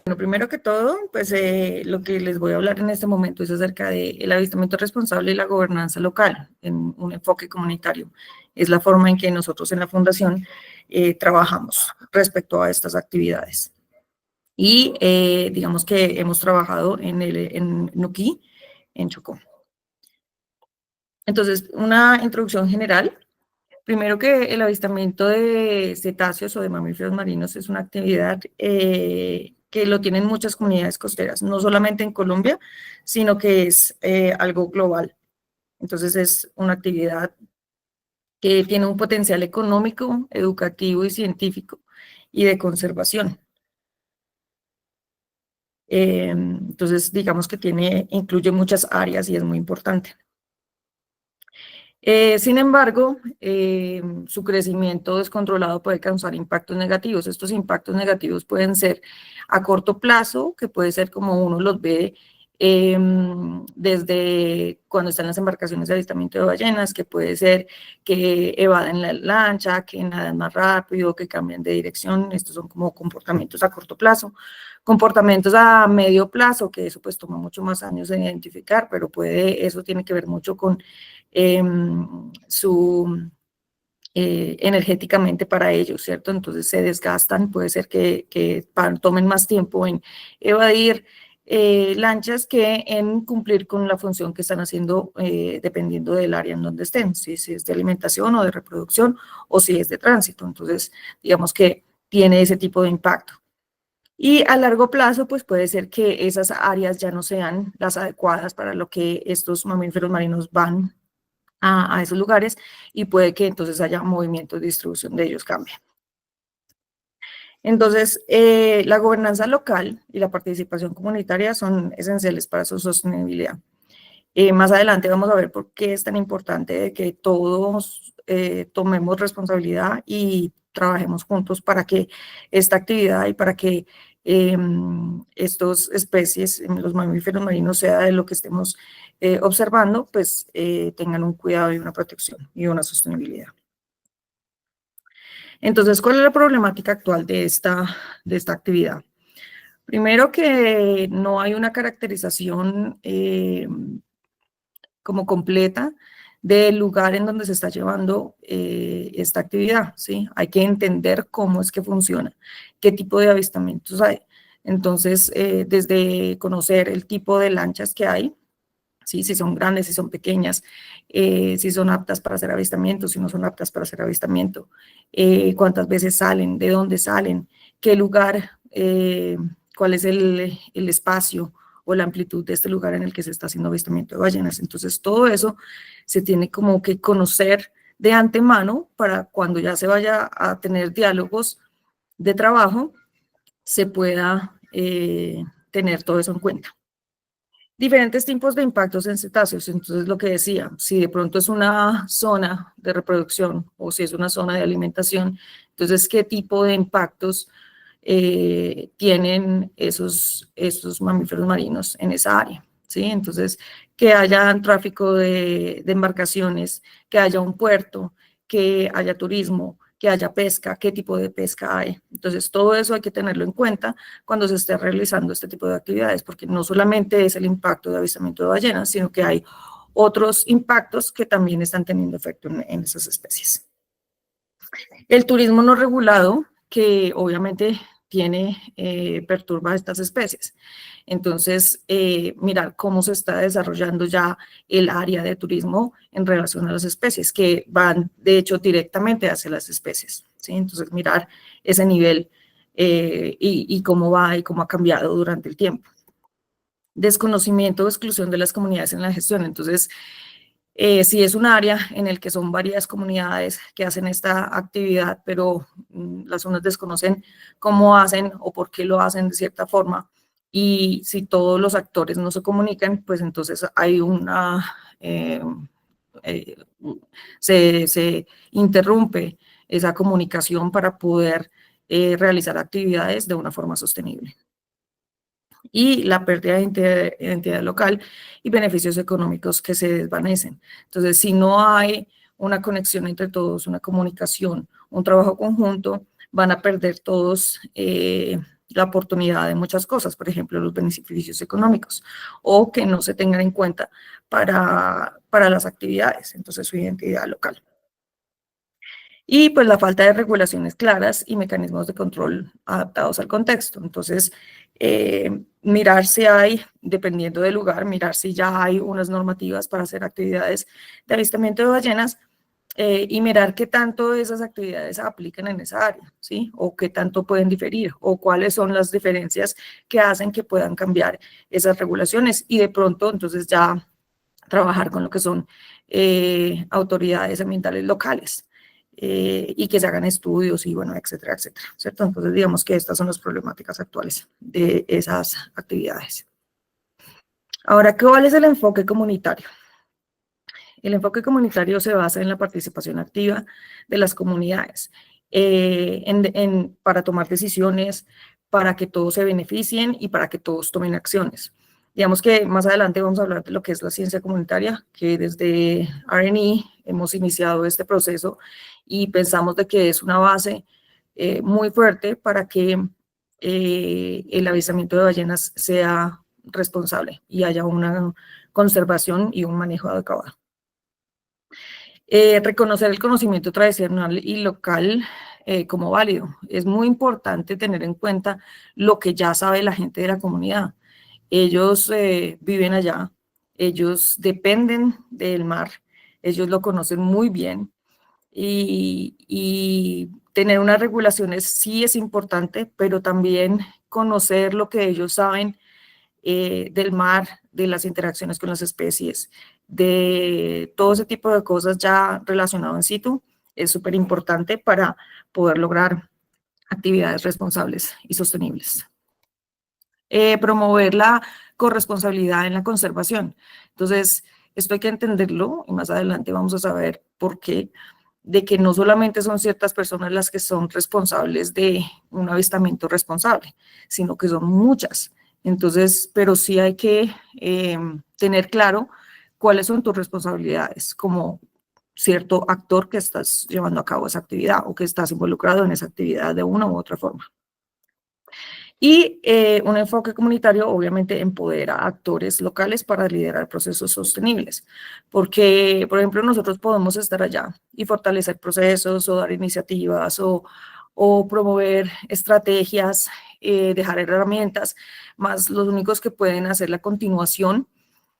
Bueno, primero que todo, pues lo que les voy a hablar en este momento es acerca del avistamiento responsable y la gobernanza local en un enfoque comunitario. Es la forma en que nosotros en la Fundación trabajamos respecto a estas actividades. Y digamos que hemos trabajado en Nuquí, en Chocó. Entonces, una introducción general. Primero que el avistamiento de cetáceos o de mamíferos marinos es una actividad que lo tienen muchas comunidades costeras, no solamente en Colombia, sino que es algo global. Entonces es una actividad que tiene un potencial económico, educativo y científico y de conservación. Entonces digamos que incluye muchas áreas y es muy importante. Sin embargo, su crecimiento descontrolado puede causar impactos negativos. Estos impactos negativos pueden ser a corto plazo, que puede ser como uno los ve desde cuando están las embarcaciones de avistamiento de ballenas, que puede ser que evaden la lancha, que nadan más rápido, que cambian de dirección. Estos son como comportamientos a corto plazo. Comportamientos a medio plazo, que eso pues toma mucho más años de identificar, pero eso tiene que ver mucho con energéticamente para ellos, ¿cierto? Entonces se desgastan, puede ser que tomen más tiempo en evadir lanchas que en cumplir con la función que están haciendo dependiendo del área en donde estén, si es de alimentación o de reproducción o si es de tránsito. Entonces, digamos que tiene ese tipo de impacto. Y a largo plazo, pues puede ser que esas áreas ya no sean las adecuadas para lo que estos mamíferos marinos van a esos lugares y puede que entonces haya movimientos de distribución de ellos cambien. Entonces, la gobernanza local y la participación comunitaria son esenciales para su sostenibilidad. Más adelante vamos a ver por qué es tan importante de que todos tomemos responsabilidad y trabajemos juntos para que esta actividad y para que estas especies, los mamíferos marinos, sea de lo que estemos observando, pues tengan un cuidado y una protección y una sostenibilidad. Entonces, ¿cuál es la problemática actual de esta actividad? Primero que no hay una caracterización como completa del lugar en donde se está llevando esta actividad, ¿sí? Hay que entender cómo es que funciona, qué tipo de avistamientos hay. Entonces, desde conocer el tipo de lanchas que hay, ¿sí? Si son grandes, si son pequeñas, si son aptas para hacer avistamiento, si no son aptas para hacer avistamiento, cuántas veces salen, de dónde salen, qué lugar, cuál es el espacio o la amplitud de este lugar en el que se está haciendo avistamiento de ballenas. Entonces, todo eso se tiene como que conocer de antemano para cuando ya se vaya a tener diálogos de trabajo, se pueda tener todo eso en cuenta. Diferentes tipos de impactos en cetáceos. Entonces, lo que decía, si de pronto es una zona de reproducción o si es una zona de alimentación, entonces, ¿qué tipo de impactos tienen esos mamíferos marinos en esa área? ¿Sí? Entonces, que haya tráfico de embarcaciones, que haya un puerto, que haya turismo, que haya pesca, qué tipo de pesca hay. Entonces, todo eso hay que tenerlo en cuenta cuando se esté realizando este tipo de actividades, porque no solamente es el impacto de avistamiento de ballenas, sino que hay otros impactos que también están teniendo efecto en esas especies. El turismo no regulado, que obviamente perturba a estas especies. Entonces, mirar cómo se está desarrollando ya el área de turismo en relación a las especies, que van, de hecho, directamente hacia las especies, ¿sí? Entonces, mirar ese nivel y cómo va y cómo ha cambiado durante el tiempo. Desconocimiento o exclusión de las comunidades en la gestión. Entonces, si es un área en el que son varias comunidades que hacen esta actividad, pero las unas desconocen cómo hacen o por qué lo hacen de cierta forma, y si todos los actores no se comunican, pues entonces hay se interrumpe esa comunicación para poder realizar actividades de una forma sostenible. Y la pérdida de identidad local y beneficios económicos que se desvanecen. Entonces, si no hay una conexión entre todos, una comunicación, un trabajo conjunto, van a perder todos la oportunidad de muchas cosas, por ejemplo, los beneficios económicos, o que no se tengan en cuenta para las actividades, entonces su identidad local. Y pues la falta de regulaciones claras y mecanismos de control adaptados al contexto. Entonces, mirar si hay, dependiendo del lugar, mirar si ya hay unas normativas para hacer actividades de avistamiento de ballenas, y mirar qué tanto esas actividades aplican en esa área, ¿sí? O qué tanto pueden diferir, o cuáles son las diferencias que hacen que puedan cambiar esas regulaciones. Y de pronto, entonces ya trabajar con lo que son autoridades ambientales locales, y que se hagan estudios y bueno, etcétera, etcétera, ¿cierto? Entonces digamos que estas son las problemáticas actuales de esas actividades. Ahora, ¿cuál es el enfoque comunitario? El enfoque comunitario se basa en la participación activa de las comunidades para tomar decisiones, para que todos se beneficien y para que todos tomen acciones. Digamos que más adelante vamos a hablar de lo que es la ciencia comunitaria, que desde R&E hemos iniciado este proceso y pensamos de que es una base muy fuerte para que el avistamiento de ballenas sea responsable y haya una conservación y un manejo adecuado. Reconocer el conocimiento tradicional y local como válido. Es muy importante tener en cuenta lo que ya sabe la gente de la comunidad. Ellos viven allá, ellos dependen del mar, ellos lo conocen muy bien y tener unas regulaciones sí es importante, pero también conocer lo que ellos saben del mar, de las interacciones con las especies, de todo ese tipo de cosas ya relacionado en situ, es súper importante para poder lograr actividades responsables y sostenibles. Promover la corresponsabilidad en la conservación. Entonces, esto hay que entenderlo y más adelante vamos a saber por qué, de que no solamente son ciertas personas las que son responsables de un avistamiento responsable, sino que son muchas. Entonces, pero sí hay que tener claro cuáles son tus responsabilidades como cierto actor que estás llevando a cabo esa actividad o que estás involucrado en esa actividad de una u otra forma. Y un enfoque comunitario obviamente empodera a actores locales para liderar procesos sostenibles, porque, por ejemplo, nosotros podemos estar allá y fortalecer procesos o dar iniciativas o promover estrategias, dejar herramientas, más los únicos que pueden hacer la continuación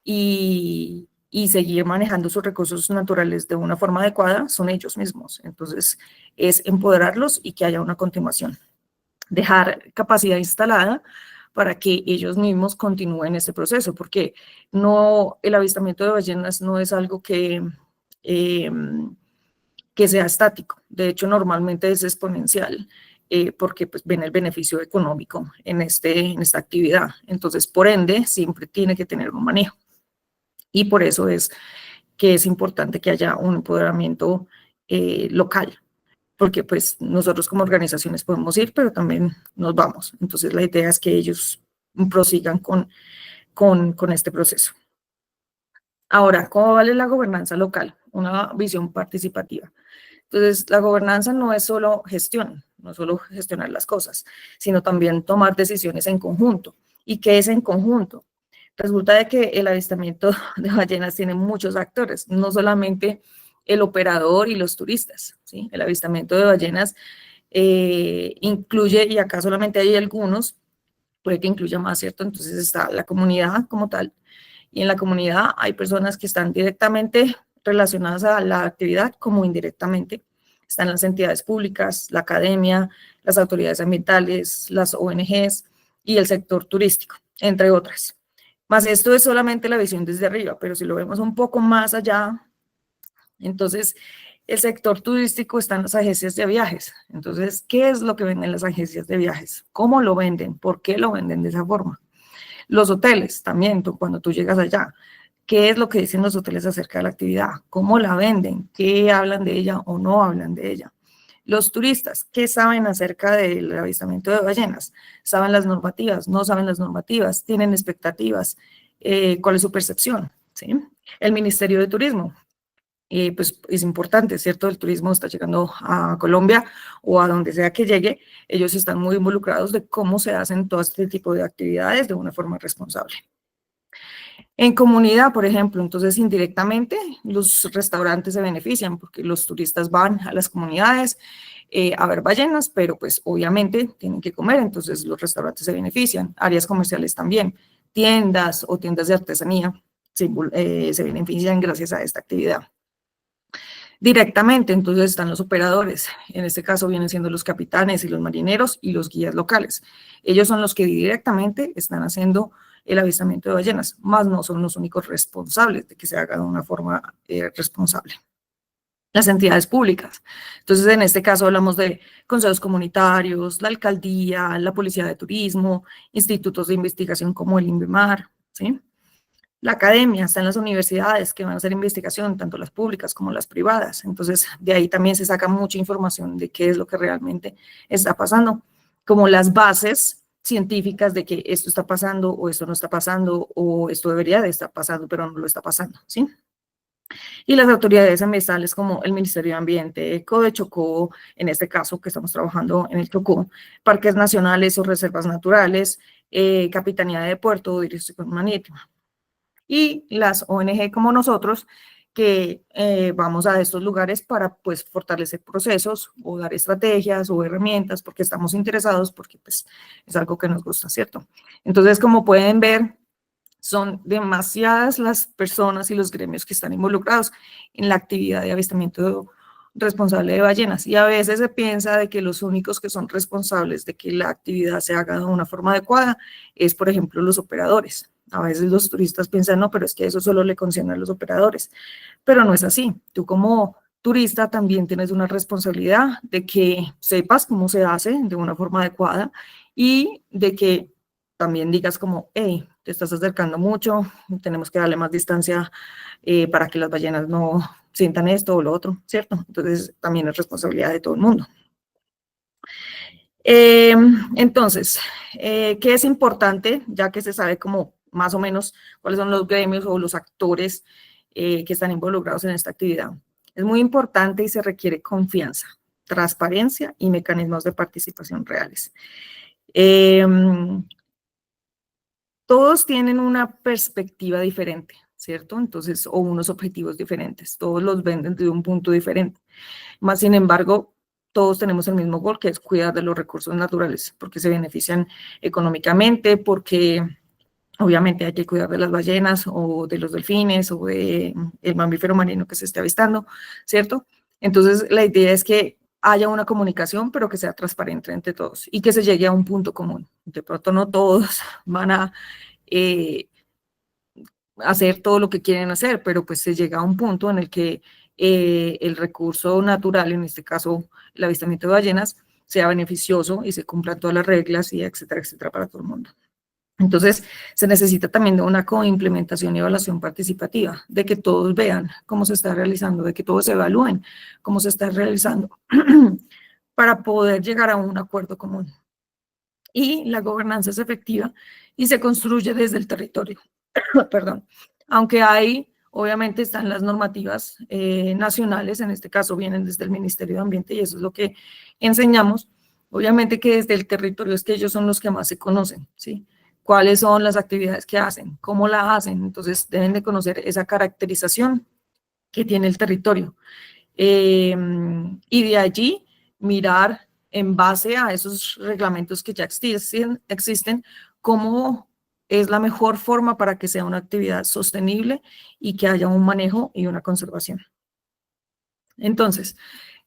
y seguir manejando sus recursos naturales de una forma adecuada son ellos mismos. Entonces, es empoderarlos y que haya una continuación. Dejar capacidad instalada para que ellos mismos continúen este proceso, porque no, el avistamiento de ballenas no es algo que sea estático. De hecho, normalmente es exponencial, porque pues, ven el beneficio económico en esta actividad. Entonces, por ende, siempre tiene que tener un manejo. Y por eso es que es importante que haya un empoderamiento local, porque pues nosotros como organizaciones podemos ir, pero también nos vamos. Entonces la idea es que ellos prosigan con este proceso. Ahora, ¿cómo vale la gobernanza local? Una visión participativa. Entonces, la gobernanza no es solo gestión, no es solo gestionar las cosas, sino también tomar decisiones en conjunto. ¿Y qué es en conjunto? Resulta de que el avistamiento de ballenas tiene muchos actores, no solamente el operador y los turistas, ¿sí? El avistamiento de ballenas incluye, y acá solamente hay algunos, puede que incluya más, ¿cierto? Entonces está la comunidad como tal, y en la comunidad hay personas que están directamente relacionadas a la actividad como indirectamente. Están las entidades públicas, la academia, las autoridades ambientales, las ONGs y el sector turístico, entre otras. Más esto es solamente la visión desde arriba, pero si lo vemos un poco más allá, entonces el sector turístico está en las agencias de viajes. Entonces, ¿qué es lo que venden las agencias de viajes? ¿Cómo lo venden? ¿Por qué lo venden de esa forma? Los hoteles también, cuando tú llegas allá, ¿qué es lo que dicen los hoteles acerca de la actividad? ¿Cómo la venden? ¿Qué hablan de ella o no hablan de ella? Los turistas, ¿qué saben acerca del avistamiento de ballenas? ¿Saben las normativas? ¿No saben las normativas? ¿Tienen expectativas? ¿Cuál es su percepción? ¿Sí? El Ministerio de Turismo. pues es importante, ¿cierto? El turismo está llegando a Colombia o a donde sea que llegue, ellos están muy involucrados de cómo se hacen todo este tipo de actividades de una forma responsable. En comunidad, por ejemplo, entonces indirectamente los restaurantes se benefician porque los turistas van a las comunidades a ver ballenas, pero pues obviamente tienen que comer, entonces los restaurantes se benefician, áreas comerciales también, tiendas o tiendas de artesanía se benefician gracias a esta actividad. Directamente, entonces están los operadores, en este caso vienen siendo los capitanes y los marineros y los guías locales. Ellos son los que directamente están haciendo el avistamiento de ballenas, más no son los únicos responsables de que se haga de una forma responsable. Las entidades públicas. Entonces, en este caso hablamos de consejos comunitarios, la alcaldía, la policía de turismo, institutos de investigación como el INVIMAR, ¿sí? La academia, está en las universidades que van a hacer investigación, tanto las públicas como las privadas. Entonces, de ahí también se saca mucha información de qué es lo que realmente está pasando, como las bases científicas de que esto está pasando o esto no está pasando o esto debería de estar pasando, pero no lo está pasando, ¿sí? Y las autoridades ambientales como el Ministerio de Ambiente, Chocó, en este caso que estamos trabajando en el Chocó, parques nacionales o reservas naturales, Capitanía de Puerto, Dirección Marítima. Y las ONG como nosotros, que vamos a estos lugares para pues fortalecer procesos o dar estrategias o herramientas porque estamos interesados, porque pues es algo que nos gusta, ¿cierto? Entonces, como pueden ver, son demasiadas las personas y los gremios que están involucrados en la actividad de avistamiento responsable de ballenas. Y a veces se piensa de que los únicos que son responsables de que la actividad se haga de una forma adecuada es, por ejemplo, los operadores. A veces los turistas piensan, no, pero es que eso solo le concierne a los operadores. Pero no es así. Tú como turista también tienes una responsabilidad de que sepas cómo se hace de una forma adecuada y de que también digas como, hey, te estás acercando mucho, tenemos que darle más distancia para que las ballenas no sientan esto o lo otro, ¿cierto? Entonces también es responsabilidad de todo el mundo. Entonces, ¿qué es importante? Ya que se sabe como más o menos cuáles son los gremios o los actores que están involucrados en esta actividad. Es muy importante y se requiere confianza, transparencia y mecanismos de participación reales. Todos tienen una perspectiva diferente, ¿cierto? Entonces, o unos objetivos diferentes, todos los ven desde un punto diferente. Más sin embargo, todos tenemos el mismo gol, que es cuidar de los recursos naturales, porque se benefician económicamente, porque obviamente hay que cuidar de las ballenas o de los delfines o de el mamífero marino que se esté avistando, ¿cierto? Entonces, la idea es que haya una comunicación, pero que sea transparente entre todos y que se llegue a un punto común. De pronto no todos van a hacer todo lo que quieren hacer, pero pues se llega a un punto en el que el recurso natural, en este caso el avistamiento de ballenas, sea beneficioso y se cumplan todas las reglas y etcétera, para todo el mundo. Entonces, se necesita también de una coimplementación y evaluación participativa, de que todos vean cómo se está realizando, de que todos evalúen cómo se está realizando, para poder llegar a un acuerdo común. Y la gobernanza es efectiva y se construye desde el territorio. Perdón. Aunque hay, obviamente están las normativas nacionales, en este caso vienen desde el Ministerio de Ambiente y eso es lo que enseñamos. Obviamente que desde el territorio es que ellos son los que más se conocen, ¿sí? Cuáles son las actividades que hacen, cómo la hacen, entonces deben de conocer esa caracterización que tiene el territorio. Y de allí mirar en base a esos reglamentos que ya existen cómo es la mejor forma para que sea una actividad sostenible y que haya un manejo y una conservación. Entonces,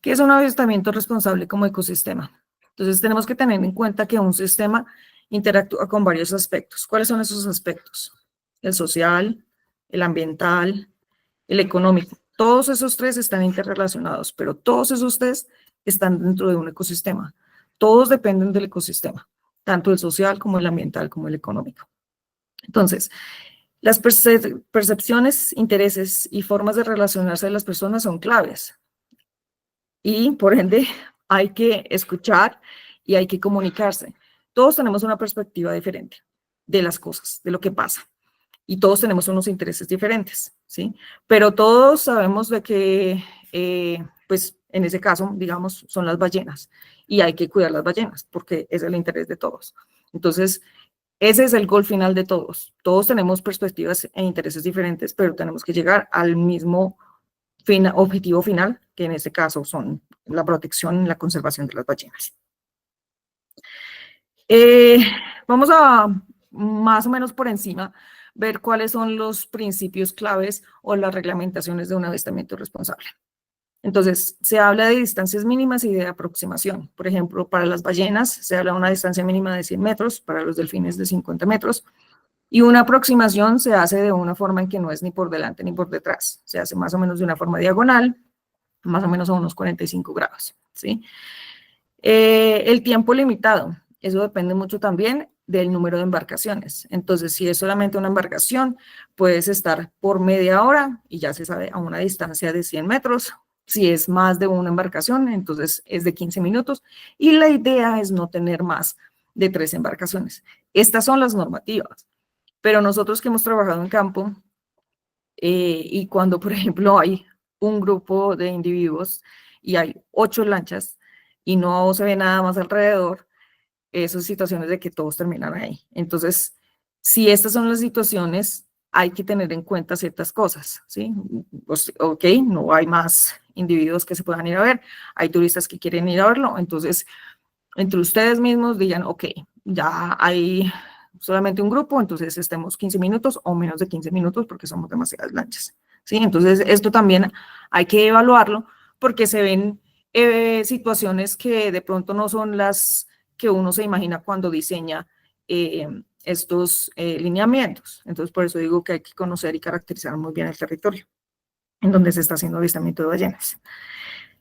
¿qué es un avistamiento responsable como ecosistema? Entonces, tenemos que tener en cuenta que un sistema interactúa con varios aspectos. ¿Cuáles son esos aspectos? El social, el ambiental, el económico. Todos esos tres están interrelacionados, pero todos esos tres están dentro de un ecosistema. Todos dependen del ecosistema, tanto el social como el ambiental como el económico. Entonces, las percepciones, intereses y formas de relacionarse de las personas son claves. Y, por ende, hay que escuchar y hay que comunicarse. Todos tenemos una perspectiva diferente de las cosas, de lo que pasa. Y todos tenemos unos intereses diferentes. ¿sí? Pero todos sabemos de que, pues, en ese caso, digamos, son las ballenas, y hay que cuidar las ballenas, porque es el interés de todos. Entonces, ese es el gol final de todos. Todos tenemos perspectivas e intereses diferentes, pero tenemos que llegar al mismo objetivo final, que en este caso son la protección y la conservación de las ballenas. Vamos a, más o menos por encima, ver cuáles son los principios claves o las reglamentaciones de un avistamiento responsable. Entonces, se habla de distancias mínimas y de aproximación. Por ejemplo, para las ballenas se habla de una distancia mínima de 100 metros, para los delfines de 50 metros, y una aproximación se hace de una forma en que no es ni por delante ni por detrás. Se hace más o menos de una forma diagonal, más o menos a unos 45 grados, ¿sí? El tiempo limitado, eso depende mucho también del número de embarcaciones. Entonces, si es solamente una embarcación, puedes estar por media hora y ya se sabe a una distancia de 100 metros. Si es más de una embarcación, entonces es de 15 minutos. Y la idea es no tener más de 3 embarcaciones. Estas son las normativas. Pero nosotros que hemos trabajado en campo, y cuando, por ejemplo, hay un grupo de individuos y hay 8 lanchas y no se ve nada más alrededor, esas situaciones de que todos terminan ahí. Entonces, si estas son las situaciones, hay que tener en cuenta ciertas cosas, ¿sí? Pues, ok, no hay más individuos que se puedan ir a ver, hay turistas que quieren ir a verlo, entonces, entre ustedes mismos digan, ok, ya hay solamente un grupo, entonces estemos 15 minutos o menos de 15 minutos porque somos demasiadas lanchas, ¿sí? Entonces, esto también hay que evaluarlo porque se ven situaciones que de pronto no son las que uno se imagina cuando diseña estos lineamientos. Entonces, por eso digo que hay que conocer y caracterizar muy bien el territorio en donde se está haciendo avistamiento de ballenas.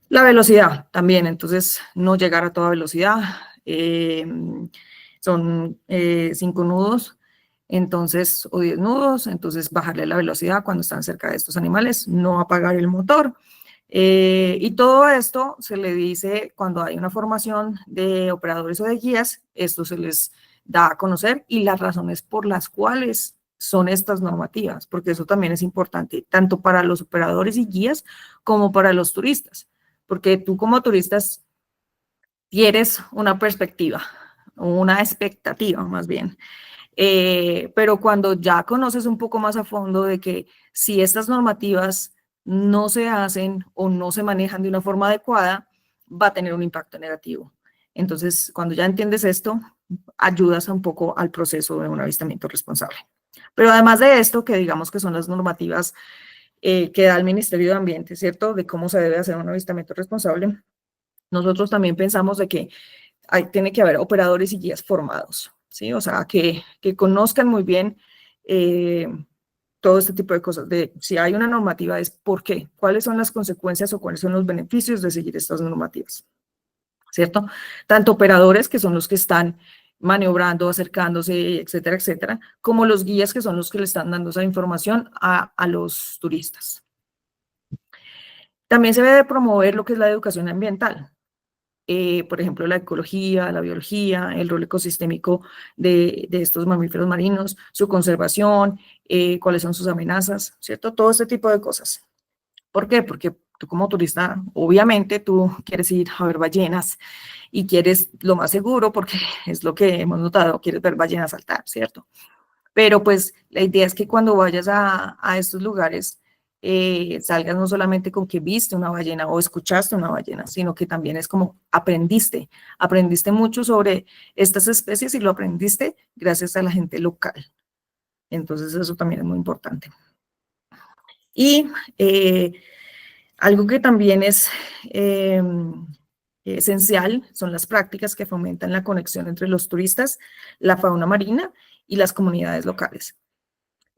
La velocidad también, entonces no llegar a toda velocidad. Son 5 nudos, entonces, o 10 nudos, entonces bajarle la velocidad cuando están cerca de estos animales, no apagar el motor. Y todo esto se le dice cuando hay una formación de operadores o de guías, esto se les da a conocer y las razones por las cuales son estas normativas, porque eso también es importante, tanto para los operadores y guías como para los turistas, porque tú como turistas tienes una perspectiva, una expectativa más bien, pero cuando ya conoces un poco más a fondo de que si estas normativas no se hacen o no se manejan de una forma adecuada, va a tener un impacto negativo. Entonces, cuando ya entiendes esto, ayudas un poco al proceso de un avistamiento responsable. Pero además de esto, que digamos que son las normativas que da el Ministerio de Ambiente, ¿cierto? De cómo se debe hacer un avistamiento responsable, nosotros también pensamos de que tiene que haber operadores y guías formados, ¿sí? O sea, que conozcan muy bien todo este tipo de cosas. De si hay una normativa, es por qué, cuáles son las consecuencias o cuáles son los beneficios de seguir estas normativas, ¿cierto? Tanto operadores, que son los que están maniobrando, acercándose, etcétera, etcétera, como los guías, que son los que le están dando esa información a los turistas. También se debe promover lo que es la educación ambiental. Por ejemplo, la ecología, la biología, el rol ecosistémico de estos mamíferos marinos, su conservación, cuáles son sus amenazas, ¿cierto? Todo este tipo de cosas. ¿Por qué? Porque tú como turista, obviamente tú quieres ir a ver ballenas y quieres lo más seguro, porque es lo que hemos notado, quieres ver ballenas saltar, ¿cierto? Pero pues la idea es que cuando vayas a estos lugares, salgas no solamente con que viste una ballena o escuchaste una ballena, sino que también es como aprendiste mucho sobre estas especies y lo aprendiste gracias a la gente local. Entonces eso también es muy importante. Y algo que también es esencial son las prácticas que fomentan la conexión entre los turistas, la fauna marina y las comunidades locales.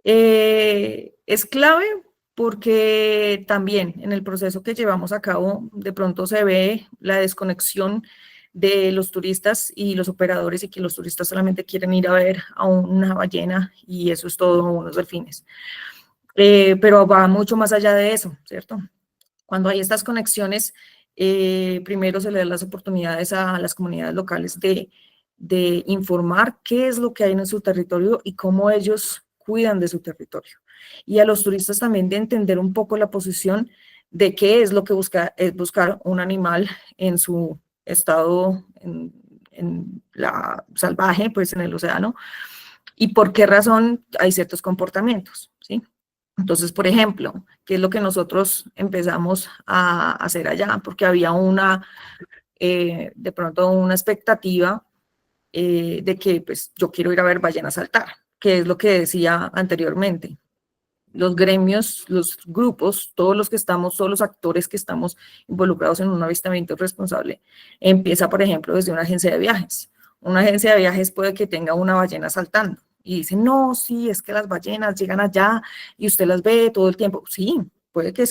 Es clave porque también en el proceso que llevamos a cabo, de pronto se ve la desconexión de los turistas y los operadores y que los turistas solamente quieren ir a ver a una ballena y eso es todo, unos delfines. Pero va mucho más allá de eso, ¿cierto? Cuando hay estas conexiones, primero se le dan las oportunidades a las comunidades locales de informar qué es lo que hay en su territorio y cómo ellos cuidan de su territorio. y a los turistas también de entender un poco la posición de qué es lo que busca, es buscar un animal en su estado en la salvaje, pues en el océano, y por qué razón hay ciertos comportamientos, ¿sí? Entonces, por ejemplo, ¿qué es lo que nosotros empezamos a hacer allá? Porque había de pronto una expectativa de que pues yo quiero ir a ver ballenas saltar, que es lo que decía anteriormente. Los gremios, los grupos, todos los que estamos, todos los actores que estamos involucrados en un avistamiento responsable, empieza, por ejemplo, desde una agencia de viajes. Una agencia de viajes puede que tenga una ballena saltando y dice, no, sí, es que las ballenas llegan allá y usted las ve todo el tiempo. Sí, puede que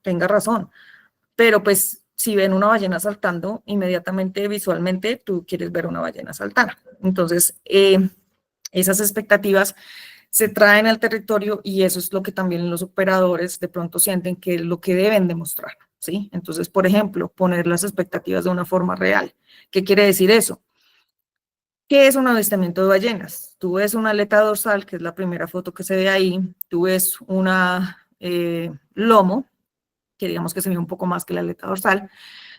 tenga razón, pero pues si ven una ballena saltando, inmediatamente visualmente tú quieres ver una ballena saltar. Entonces, esas expectativas se traen al territorio y eso es lo que también los operadores de pronto sienten que es lo que deben demostrar, ¿sí? Entonces, por ejemplo, poner las expectativas de una forma real. ¿Qué quiere decir eso? ¿Qué es un avistamiento de ballenas? Tú ves una aleta dorsal, que es la primera foto que se ve ahí, tú ves una lomo, que digamos que se ve un poco más que la aleta dorsal,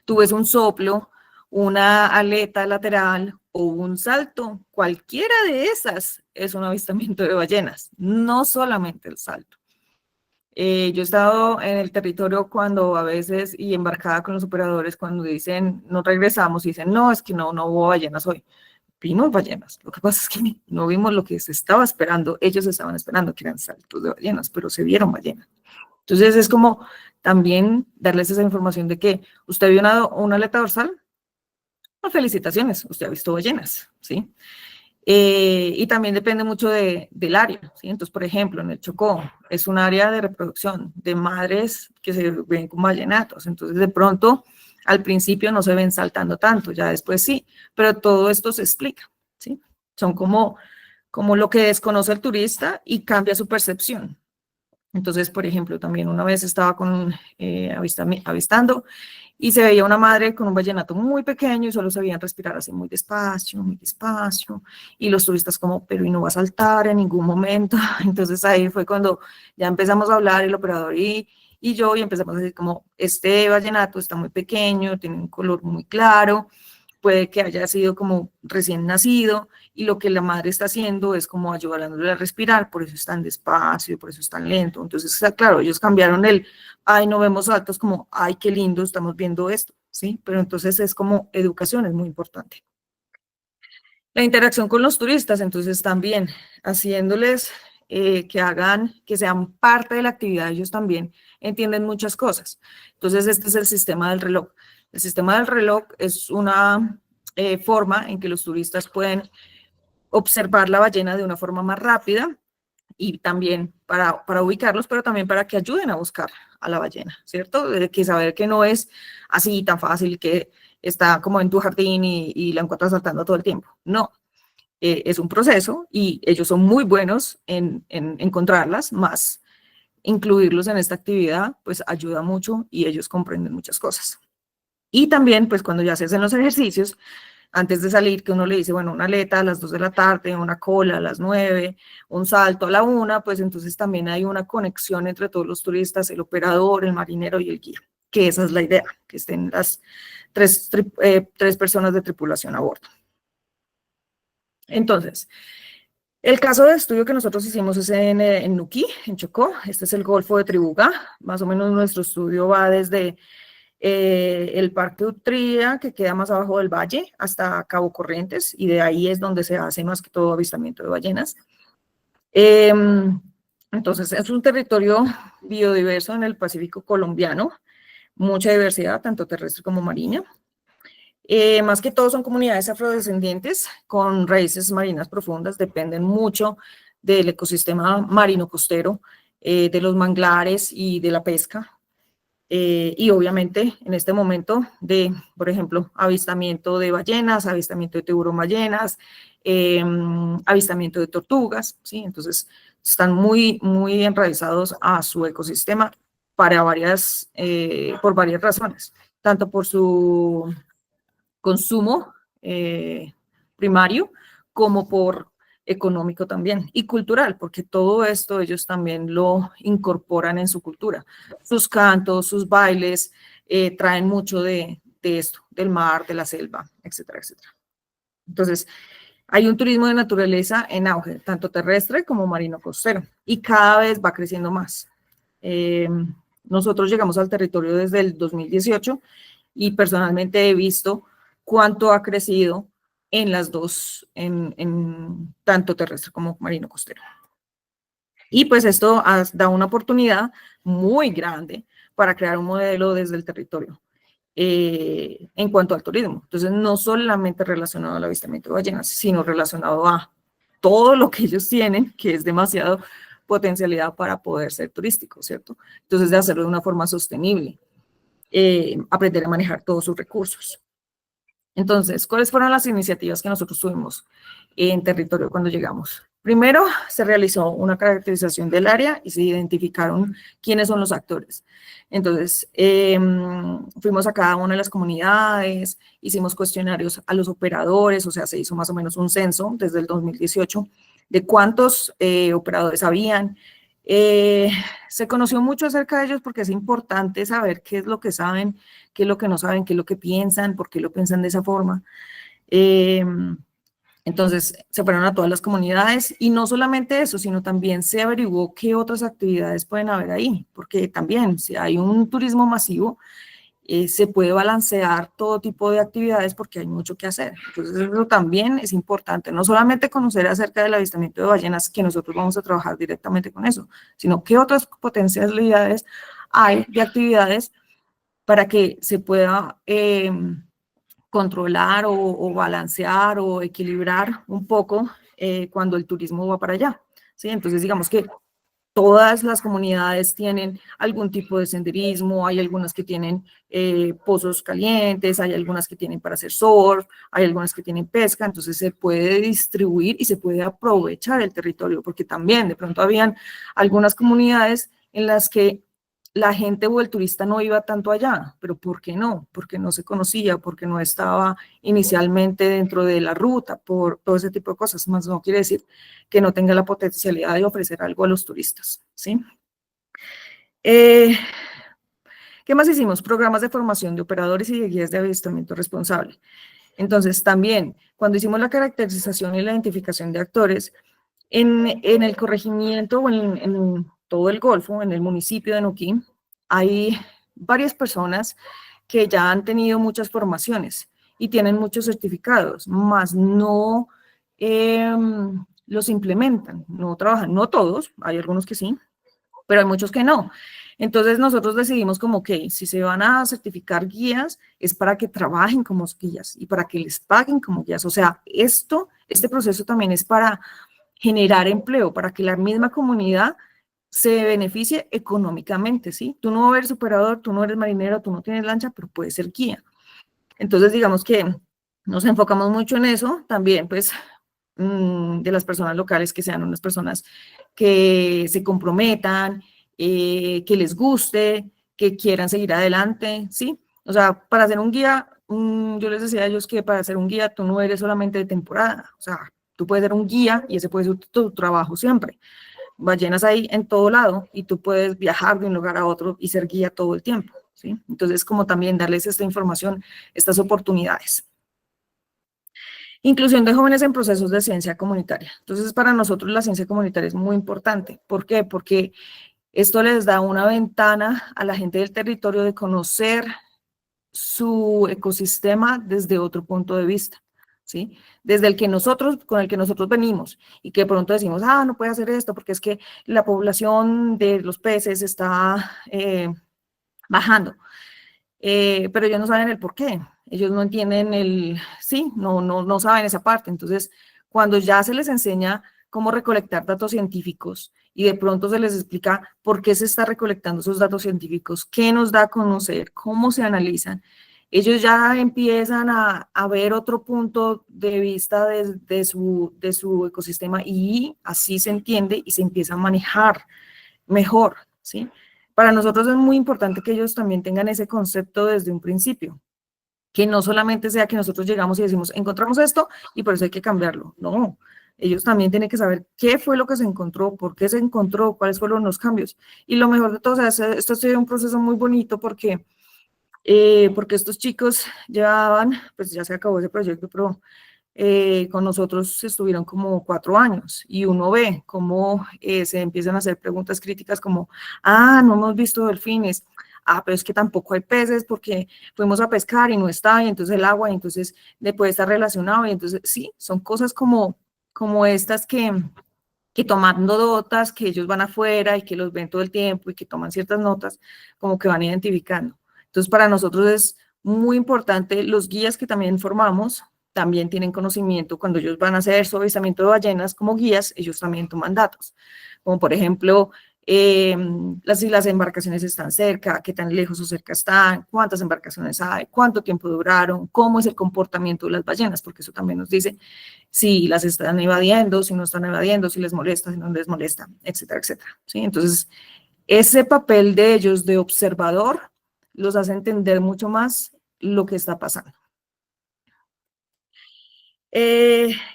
tú ves un soplo, una aleta lateral o un salto, cualquiera de esas es un avistamiento de ballenas, no solamente el salto. Yo he estado en el territorio cuando a veces, y embarcada con los operadores, cuando dicen, no regresamos, y dicen, no, es que no hubo ballenas hoy. Vimos ballenas, lo que pasa es que no vimos lo que se estaba esperando, ellos estaban esperando que eran saltos de ballenas, pero se vieron ballenas. Entonces es como también darles esa información de que usted vio una aleta dorsal, no, felicitaciones, usted ha visto ballenas, ¿sí? Y también depende mucho del área, ¿sí? Entonces, por ejemplo, en el Chocó es un área de reproducción de madres que se ven con ballenatos, entonces de pronto al principio no se ven saltando tanto, ya después sí, pero todo esto se explica, ¿sí? Son como lo que desconoce el turista y cambia su percepción. Entonces, por ejemplo, también una vez estaba avistando y se veía una madre con un vallenato muy pequeño y solo sabían respirar así muy despacio, y los turistas como, pero y no va a saltar en ningún momento. Entonces ahí fue cuando ya empezamos a hablar el operador y yo, y empezamos a decir como, este vallenato está muy pequeño, tiene un color muy claro, puede que haya sido como recién nacido y lo que la madre está haciendo es como ayudándole a respirar, por eso es tan despacio, por eso es tan lento. Entonces, claro, ellos cambiaron ay, no vemos saltos, como, ay, qué lindo, estamos viendo esto, ¿sí? Pero entonces es como educación, es muy importante. La interacción con los turistas, entonces también haciéndoles que sean parte de la actividad, ellos también entienden muchas cosas. Entonces, este es el sistema del reloj. El sistema del reloj es una forma en que los turistas pueden observar la ballena de una forma más rápida y también para ubicarlos, pero también para que ayuden a buscar a la ballena, ¿cierto? De que saber que no es así tan fácil que está como en tu jardín y la encuentras saltando todo el tiempo. No, es un proceso y ellos son muy buenos en encontrarlas, más incluirlos en esta actividad, pues ayuda mucho y ellos comprenden muchas cosas. Y también, pues cuando ya se hacen los ejercicios, antes de salir, que uno le dice, bueno, una aleta a las 2 de la tarde, una cola a las 9, un salto a la 1, pues entonces también hay una conexión entre todos los turistas, el operador, el marinero y el guía, que esa es la idea, que estén las tres personas de tripulación a bordo. Entonces, el caso de estudio que nosotros hicimos es en Nuquí, en Chocó. Este es el Golfo de Tribugá. Más o menos nuestro estudio va desde el Parque Utría, que queda más abajo del valle, hasta Cabo Corrientes, y de ahí es donde se hace más que todo avistamiento de ballenas. Entonces, es un territorio biodiverso en el Pacífico colombiano, mucha diversidad, tanto terrestre como marina. Más que todo son comunidades afrodescendientes con raíces marinas profundas, dependen mucho del ecosistema marino costero, de los manglares y de la pesca. Y obviamente en este momento de, por ejemplo, avistamiento de ballenas, avistamiento de tiburón ballenas, avistamiento de tortugas, ¿sí? Entonces están muy enraizados a su ecosistema por varias razones, tanto por su consumo primario como por económico también y cultural, porque todo esto ellos también lo incorporan en su cultura. Sus cantos, sus bailes traen mucho de esto, del mar, de la selva, etcétera, etcétera. Entonces, hay un turismo de naturaleza en auge, tanto terrestre como marino costero, y cada vez va creciendo más. Nosotros llegamos al territorio desde el 2018 y personalmente he visto cuánto ha crecido en las dos, en tanto terrestre como marino costero. Y pues esto da una oportunidad muy grande para crear un modelo desde el territorio en cuanto al turismo. Entonces, no solamente relacionado al avistamiento de ballenas, sino relacionado a todo lo que ellos tienen, que es demasiado potencialidad para poder ser turístico, ¿cierto? Entonces, de hacerlo de una forma sostenible, aprender a manejar todos sus recursos. Entonces, ¿cuáles fueron las iniciativas que nosotros tuvimos en territorio cuando llegamos? Primero, se realizó una caracterización del área y se identificaron quiénes son los actores. Entonces, fuimos a cada una de las comunidades, hicimos cuestionarios a los operadores, o sea, se hizo más o menos un censo desde el 2018 de cuántos operadores habían. Se conoció mucho acerca de ellos porque es importante saber qué es lo que saben, qué es lo que no saben, qué es lo que piensan, por qué lo piensan de esa forma. Entonces, se fueron a todas las comunidades y no solamente eso, sino también se averiguó qué otras actividades pueden haber ahí, porque también si hay un turismo masivo, se puede balancear todo tipo de actividades porque hay mucho que hacer. Entonces, eso también es importante, no solamente conocer acerca del avistamiento de ballenas, que nosotros vamos a trabajar directamente con eso, sino qué otras potencialidades hay de actividades para que se pueda controlar o balancear o equilibrar un poco cuando el turismo va para allá. ¿Sí? Entonces, digamos que todas las comunidades tienen algún tipo de senderismo, hay algunas que tienen pozos calientes, hay algunas que tienen para hacer surf, hay algunas que tienen pesca, entonces se puede distribuir y se puede aprovechar el territorio, porque también de pronto habían algunas comunidades en las que la gente o el turista no iba tanto allá, pero ¿por qué no? Porque no se conocía, porque no estaba inicialmente dentro de la ruta, por todo ese tipo de cosas, más no quiere decir que no tenga la potencialidad de ofrecer algo a los turistas, ¿sí? ¿Qué más hicimos? Programas de formación de operadores y de guías de avistamiento responsable. Entonces, también, cuando hicimos la caracterización y la identificación de actores, en el corregimiento o en todo el Golfo, en el municipio de Nuquí, hay varias personas que ya han tenido muchas formaciones y tienen muchos certificados, más no los implementan, no trabajan, no todos, hay algunos que sí, pero hay muchos que no. Entonces nosotros decidimos como que si se van a certificar guías es para que trabajen como guías y para que les paguen como guías. O sea, este proceso también es para generar empleo, para que la misma comunidad se beneficie económicamente, ¿sí? Tú no eres operador, tú no eres marinero, tú no tienes lancha, pero puedes ser guía. Entonces, digamos que nos enfocamos mucho en eso, también pues de las personas locales que sean unas personas que se comprometan, que les guste, que quieran seguir adelante, ¿sí? O sea, para ser un guía, yo les decía a ellos que para ser un guía tú no eres solamente de temporada, o sea, tú puedes ser un guía y ese puede ser tu trabajo siempre. Ballenas hay en todo lado y tú puedes viajar de un lugar a otro y ser guía todo el tiempo, ¿sí? Entonces, como también darles esta información, estas oportunidades. Inclusión de jóvenes en procesos de ciencia comunitaria. Entonces, para nosotros la ciencia comunitaria es muy importante. ¿Por qué? Porque esto les da una ventana a la gente del territorio de conocer su ecosistema desde otro punto de vista, ¿sí? Desde el que nosotros, con el que nosotros venimos y que de pronto decimos, no puede hacer esto porque es que la población de los peces está bajando. Pero ellos no saben el por qué, ellos no entienden no saben esa parte. Entonces, cuando ya se les enseña cómo recolectar datos científicos y de pronto se les explica por qué se está recolectando esos datos científicos, qué nos da a conocer, cómo se analizan, ellos ya empiezan a ver otro punto de vista de su ecosistema y así se entiende y se empieza a manejar mejor, ¿sí? Para nosotros es muy importante que ellos también tengan ese concepto desde un principio, que no solamente sea que nosotros llegamos y decimos, encontramos esto y por eso hay que cambiarlo. No, Ellos también tienen que saber qué fue lo que se encontró, por qué se encontró, cuáles fueron los cambios. Y lo mejor de todo, o sea, esto ha sido un proceso muy bonito porque estos chicos llevaban, pues ya se acabó ese proyecto, pero con nosotros estuvieron como 4 años y uno ve cómo se empiezan a hacer preguntas críticas como, no hemos visto delfines, pero es que tampoco hay peces porque fuimos a pescar y no está, y entonces el agua, y entonces le puede estar relacionado, y entonces sí, son cosas como estas que tomando notas, que ellos van afuera y que los ven todo el tiempo y que toman ciertas notas, como que van identificando. Entonces, para nosotros es muy importante, los guías que también formamos, también tienen conocimiento, cuando ellos van a hacer su avistamiento de ballenas como guías, ellos también toman datos, como por ejemplo, si las embarcaciones están cerca, qué tan lejos o cerca están, cuántas embarcaciones hay, cuánto tiempo duraron, cómo es el comportamiento de las ballenas, porque eso también nos dice si las están evadiendo, si no están evadiendo, si les molesta, si no les molesta, etcétera, etcétera. ¿Sí? Entonces, ese papel de ellos de observador los hace entender mucho más lo que está pasando.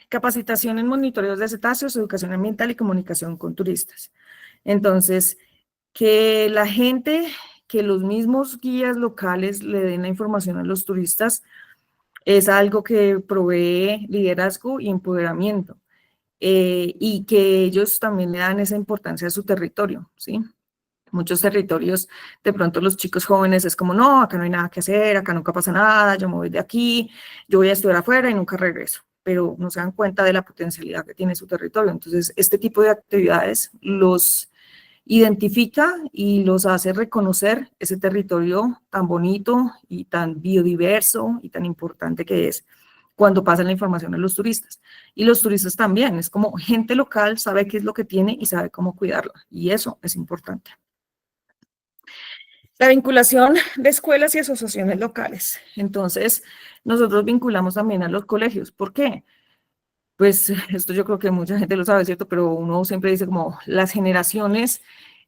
Capacitación en monitoreos de cetáceos, educación ambiental y comunicación con turistas. Entonces, que la gente, que los mismos guías locales le den la información a los turistas es algo que provee liderazgo y empoderamiento. Y que ellos también le dan esa importancia a su territorio, ¿sí? Muchos territorios, de pronto los chicos jóvenes es como, no, acá no hay nada que hacer, acá nunca pasa nada, yo me voy de aquí, yo voy a estudiar afuera y nunca regreso, pero no se dan cuenta de la potencialidad que tiene su territorio. Entonces, este tipo de actividades los identifica y los hace reconocer ese territorio tan bonito y tan biodiverso y tan importante que es cuando pasan la información a los turistas. Y los turistas también, es como gente local sabe qué es lo que tiene y sabe cómo cuidarlo, y eso es importante. La vinculación de escuelas y asociaciones locales. Entonces, nosotros vinculamos también a los colegios. ¿Por qué? Pues esto yo creo que mucha gente lo sabe, ¿cierto? Pero uno siempre dice como las generaciones,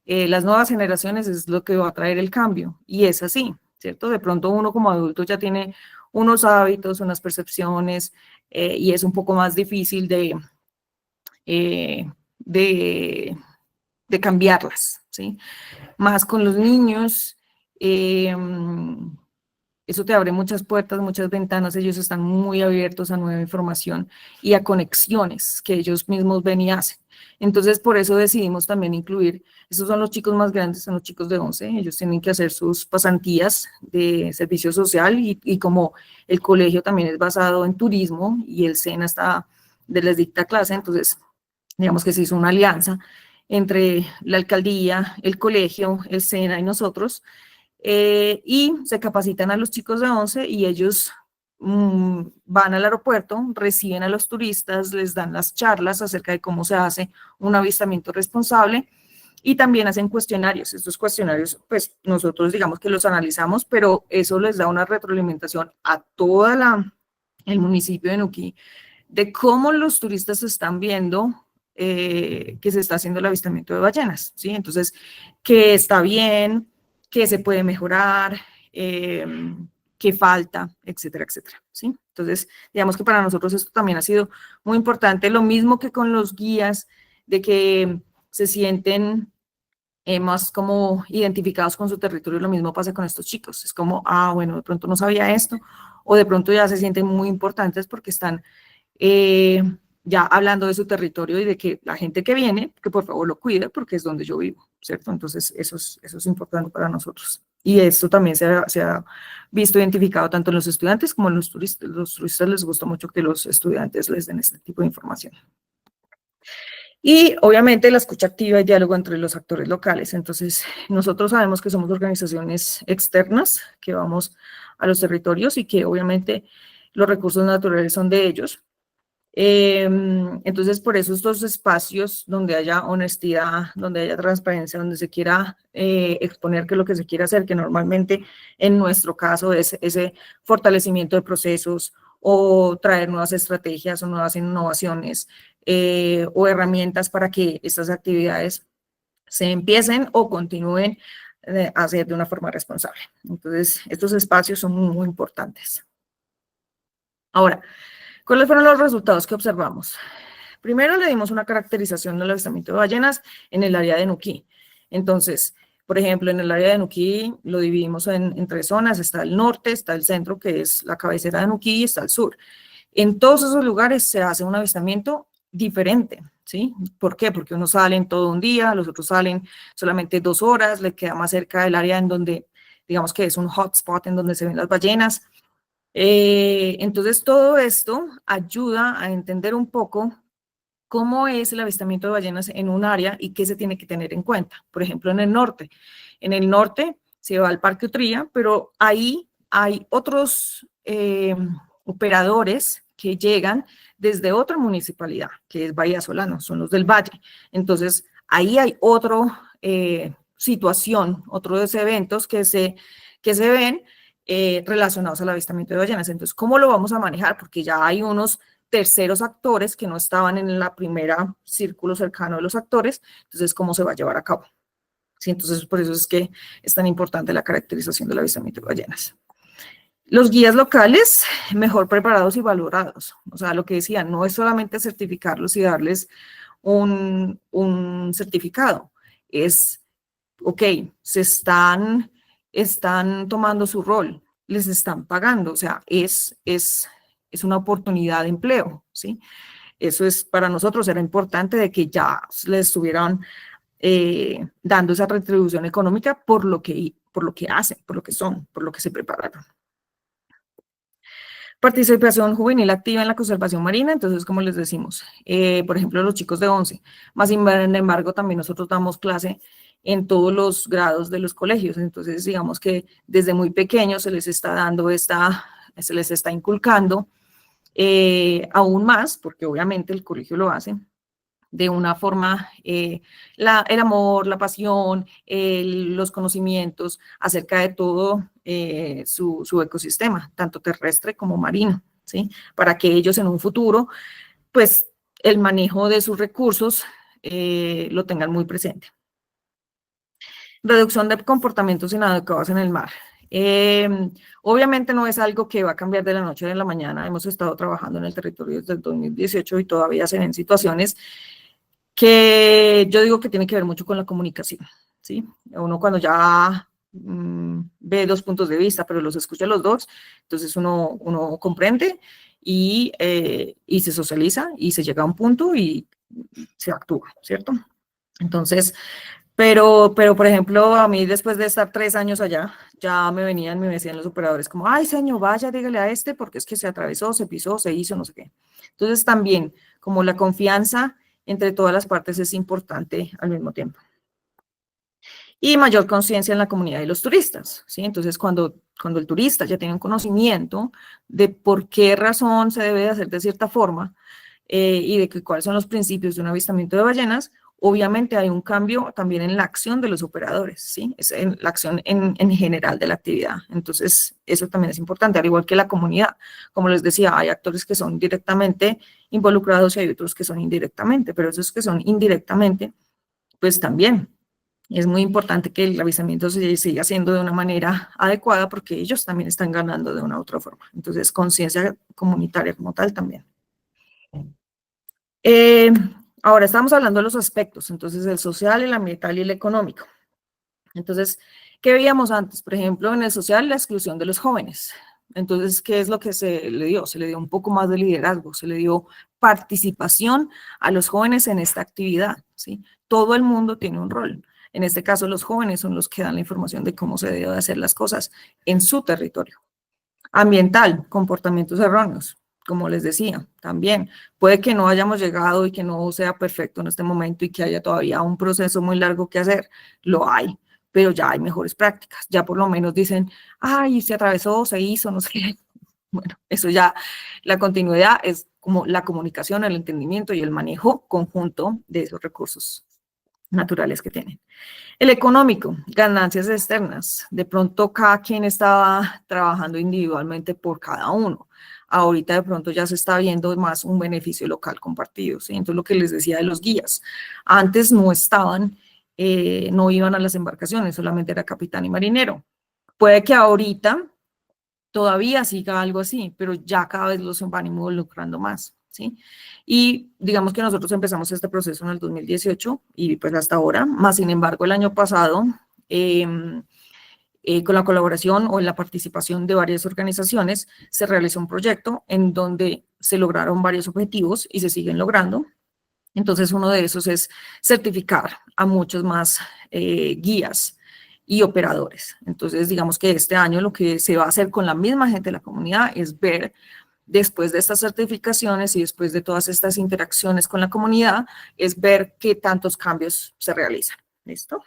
las nuevas generaciones es lo que va a traer el cambio. Y es así, ¿cierto? De pronto uno como adulto ya tiene unos hábitos, unas percepciones, y es un poco más difícil eh, de, de cambiarlas, ¿sí? Más con los niños, eso te abre muchas puertas, muchas ventanas, ellos están muy abiertos a nueva información y a conexiones que ellos mismos ven y hacen. Entonces, por eso decidimos también incluir, estos son los chicos más grandes, son los chicos de 11, ellos tienen que hacer sus pasantías de servicio social y como el colegio también es basado en turismo y el SENA les dicta clase, entonces digamos que se hizo una alianza entre la alcaldía, el colegio, el SENA y nosotros, y se capacitan a los chicos de 11 y ellos van al aeropuerto, reciben a los turistas, les dan las charlas acerca de cómo se hace un avistamiento responsable y también hacen cuestionarios. Estos cuestionarios, pues nosotros digamos que los analizamos, pero eso les da una retroalimentación a el municipio de Nuquí de cómo los turistas están viendo que se está haciendo el avistamiento de ballenas, ¿sí? Entonces, que está bien, que se puede mejorar, que falta, etcétera, etcétera, ¿sí? Entonces, digamos que para nosotros esto también ha sido muy importante, lo mismo que con los guías, de que se sienten más como identificados con su territorio, lo mismo pasa con estos chicos, es como, bueno, de pronto no sabía esto, o de pronto ya se sienten muy importantes porque están ya hablando de su territorio y de que la gente que viene, que por favor lo cuide porque es donde yo vivo, ¿cierto? Entonces eso es importante para nosotros. Y esto también se ha visto identificado tanto en los estudiantes como en los turistas. Los turistas les gusta mucho que los estudiantes les den este tipo de información. Y obviamente la escucha activa y diálogo entre los actores locales. Entonces, nosotros sabemos que somos organizaciones externas, que vamos a los territorios y que obviamente los recursos naturales son de ellos. Entonces, por eso estos espacios donde haya honestidad, donde haya transparencia, donde se quiera exponer qué es lo que se quiere hacer, que normalmente en nuestro caso es ese fortalecimiento de procesos o traer nuevas estrategias o nuevas innovaciones o herramientas para que estas actividades se empiecen o continúen a hacer de una forma responsable. Entonces, estos espacios son muy, muy importantes. Ahora, ¿cuáles fueron los resultados que observamos? Primero le dimos una caracterización del avistamiento de ballenas en el área de Nuquí. Entonces, por ejemplo, en el área de Nuquí lo dividimos en tres zonas. Está el norte, está el centro, que es la cabecera de Nuquí, y está el sur. En todos esos lugares se hace un avistamiento diferente, ¿sí? ¿Por qué? Porque unos salen todo un día, los otros salen solamente 2 horas, le queda más cerca del área en donde, digamos que es un hotspot en donde se ven las ballenas. Entonces, todo esto ayuda a entender un poco cómo es el avistamiento de ballenas en un área y qué se tiene que tener en cuenta. Por ejemplo, en el norte. En el norte se va al Parque Utría, pero ahí hay otros operadores que llegan desde otra municipalidad, que es Bahía Solano, son los del Valle. Entonces, ahí hay otra situación, otros eventos que se ven relacionados al avistamiento de ballenas. Entonces, ¿cómo lo vamos a manejar? Porque ya hay unos terceros actores que no estaban en la primera círculo cercano de los actores, entonces, ¿cómo se va a llevar a cabo? Sí, entonces, por eso es que es tan importante la caracterización del avistamiento de ballenas. Los guías locales, mejor preparados y valorados. O sea, lo que decía, no es solamente certificarlos y darles un certificado, es, ok, están tomando su rol, les están pagando, o sea, es una oportunidad de empleo, ¿sí? Eso es, para nosotros era importante de que ya les estuvieran dando esa retribución económica por lo que hacen, por lo que son, por lo que se prepararon. Participación juvenil activa en la conservación marina, entonces, como les decimos, por ejemplo, los chicos de 11, más sin embargo, también nosotros damos clase en todos los grados de los colegios, entonces, digamos que desde muy pequeños se les está dando se les está inculcando aún más, porque obviamente el colegio lo hace, de una forma, el amor, la pasión, los conocimientos acerca de todo su ecosistema, tanto terrestre como marino, ¿sí? Para que ellos en un futuro, pues, el manejo de sus recursos lo tengan muy presente. Reducción de comportamientos inadecuados en el mar. Obviamente no es algo que va a cambiar de la noche a la mañana. Hemos estado trabajando en el territorio desde el 2018 y todavía se ven situaciones que yo digo que tiene que ver mucho con la comunicación, ¿sí? Uno cuando ya ve 2 puntos de vista, pero los escucha los dos, entonces uno comprende y se socializa y se llega a un punto y se actúa, ¿cierto? Entonces, pero, por ejemplo, a mí después de estar 3 años allá, ya me decían los operadores como, ay, señor, vaya, dígale a este porque es que se atravesó, se pisó, se hizo, no sé qué. Entonces, también, como la confianza entre todas las partes es importante al mismo tiempo. Y mayor conciencia en la comunidad de los turistas, ¿sí? Entonces, cuando el turista ya tiene un conocimiento de por qué razón se debe de hacer de cierta forma y de cuáles son los principios de un avistamiento de ballenas, obviamente hay un cambio también en la acción de los operadores, ¿sí? Es en la acción en general de la actividad. Entonces, eso también es importante, al igual que la comunidad. Como les decía, hay actores que son directamente involucrados y hay otros que son indirectamente, pero esos que son indirectamente, pues también es muy importante que el avistamiento se siga haciendo de una manera adecuada porque ellos también están ganando de una u otra forma. Entonces, conciencia comunitaria como tal también. Ahora estamos hablando de los aspectos, entonces el social, el ambiental y el económico. Entonces, ¿qué veíamos antes? Por ejemplo, en el social, la exclusión de los jóvenes. Entonces, ¿qué es lo que se le dio? Se le dio un poco más de liderazgo, se le dio participación a los jóvenes en esta actividad, ¿sí? Todo el mundo tiene un rol. En este caso, los jóvenes son los que dan la información de cómo se deben hacer las cosas en su territorio. Ambiental, comportamientos erróneos, como les decía, también. Puede que no hayamos llegado y que no sea perfecto en este momento y que haya todavía un proceso muy largo que hacer. Lo hay, pero ya hay mejores prácticas. Ya por lo menos dicen, ay, se atravesó, se hizo, no sé qué. Bueno, eso ya, la continuidad es como la comunicación, el entendimiento y el manejo conjunto de esos recursos naturales que tienen. El económico, ganancias externas. De pronto cada quien estaba trabajando individualmente por cada uno. Ahorita de pronto ya se está viendo más un beneficio local compartido, ¿sí? Entonces lo que les decía de los guías. Antes no estaban, no iban a las embarcaciones, solamente era capitán y marinero. Puede que ahorita todavía siga algo así, pero ya cada vez los van involucrando más, ¿sí? Y digamos que nosotros empezamos este proceso en el 2018 y pues hasta ahora, más sin embargo el año pasado, con la colaboración o en la participación de varias organizaciones, se realizó un proyecto en donde se lograron varios objetivos y se siguen logrando. Entonces, uno de esos es certificar a muchos más guías y operadores. Entonces, digamos que este año lo que se va a hacer con la misma gente de la comunidad es ver, después de estas certificaciones y después de todas estas interacciones con la comunidad, es ver qué tantos cambios se realizan. ¿Listo?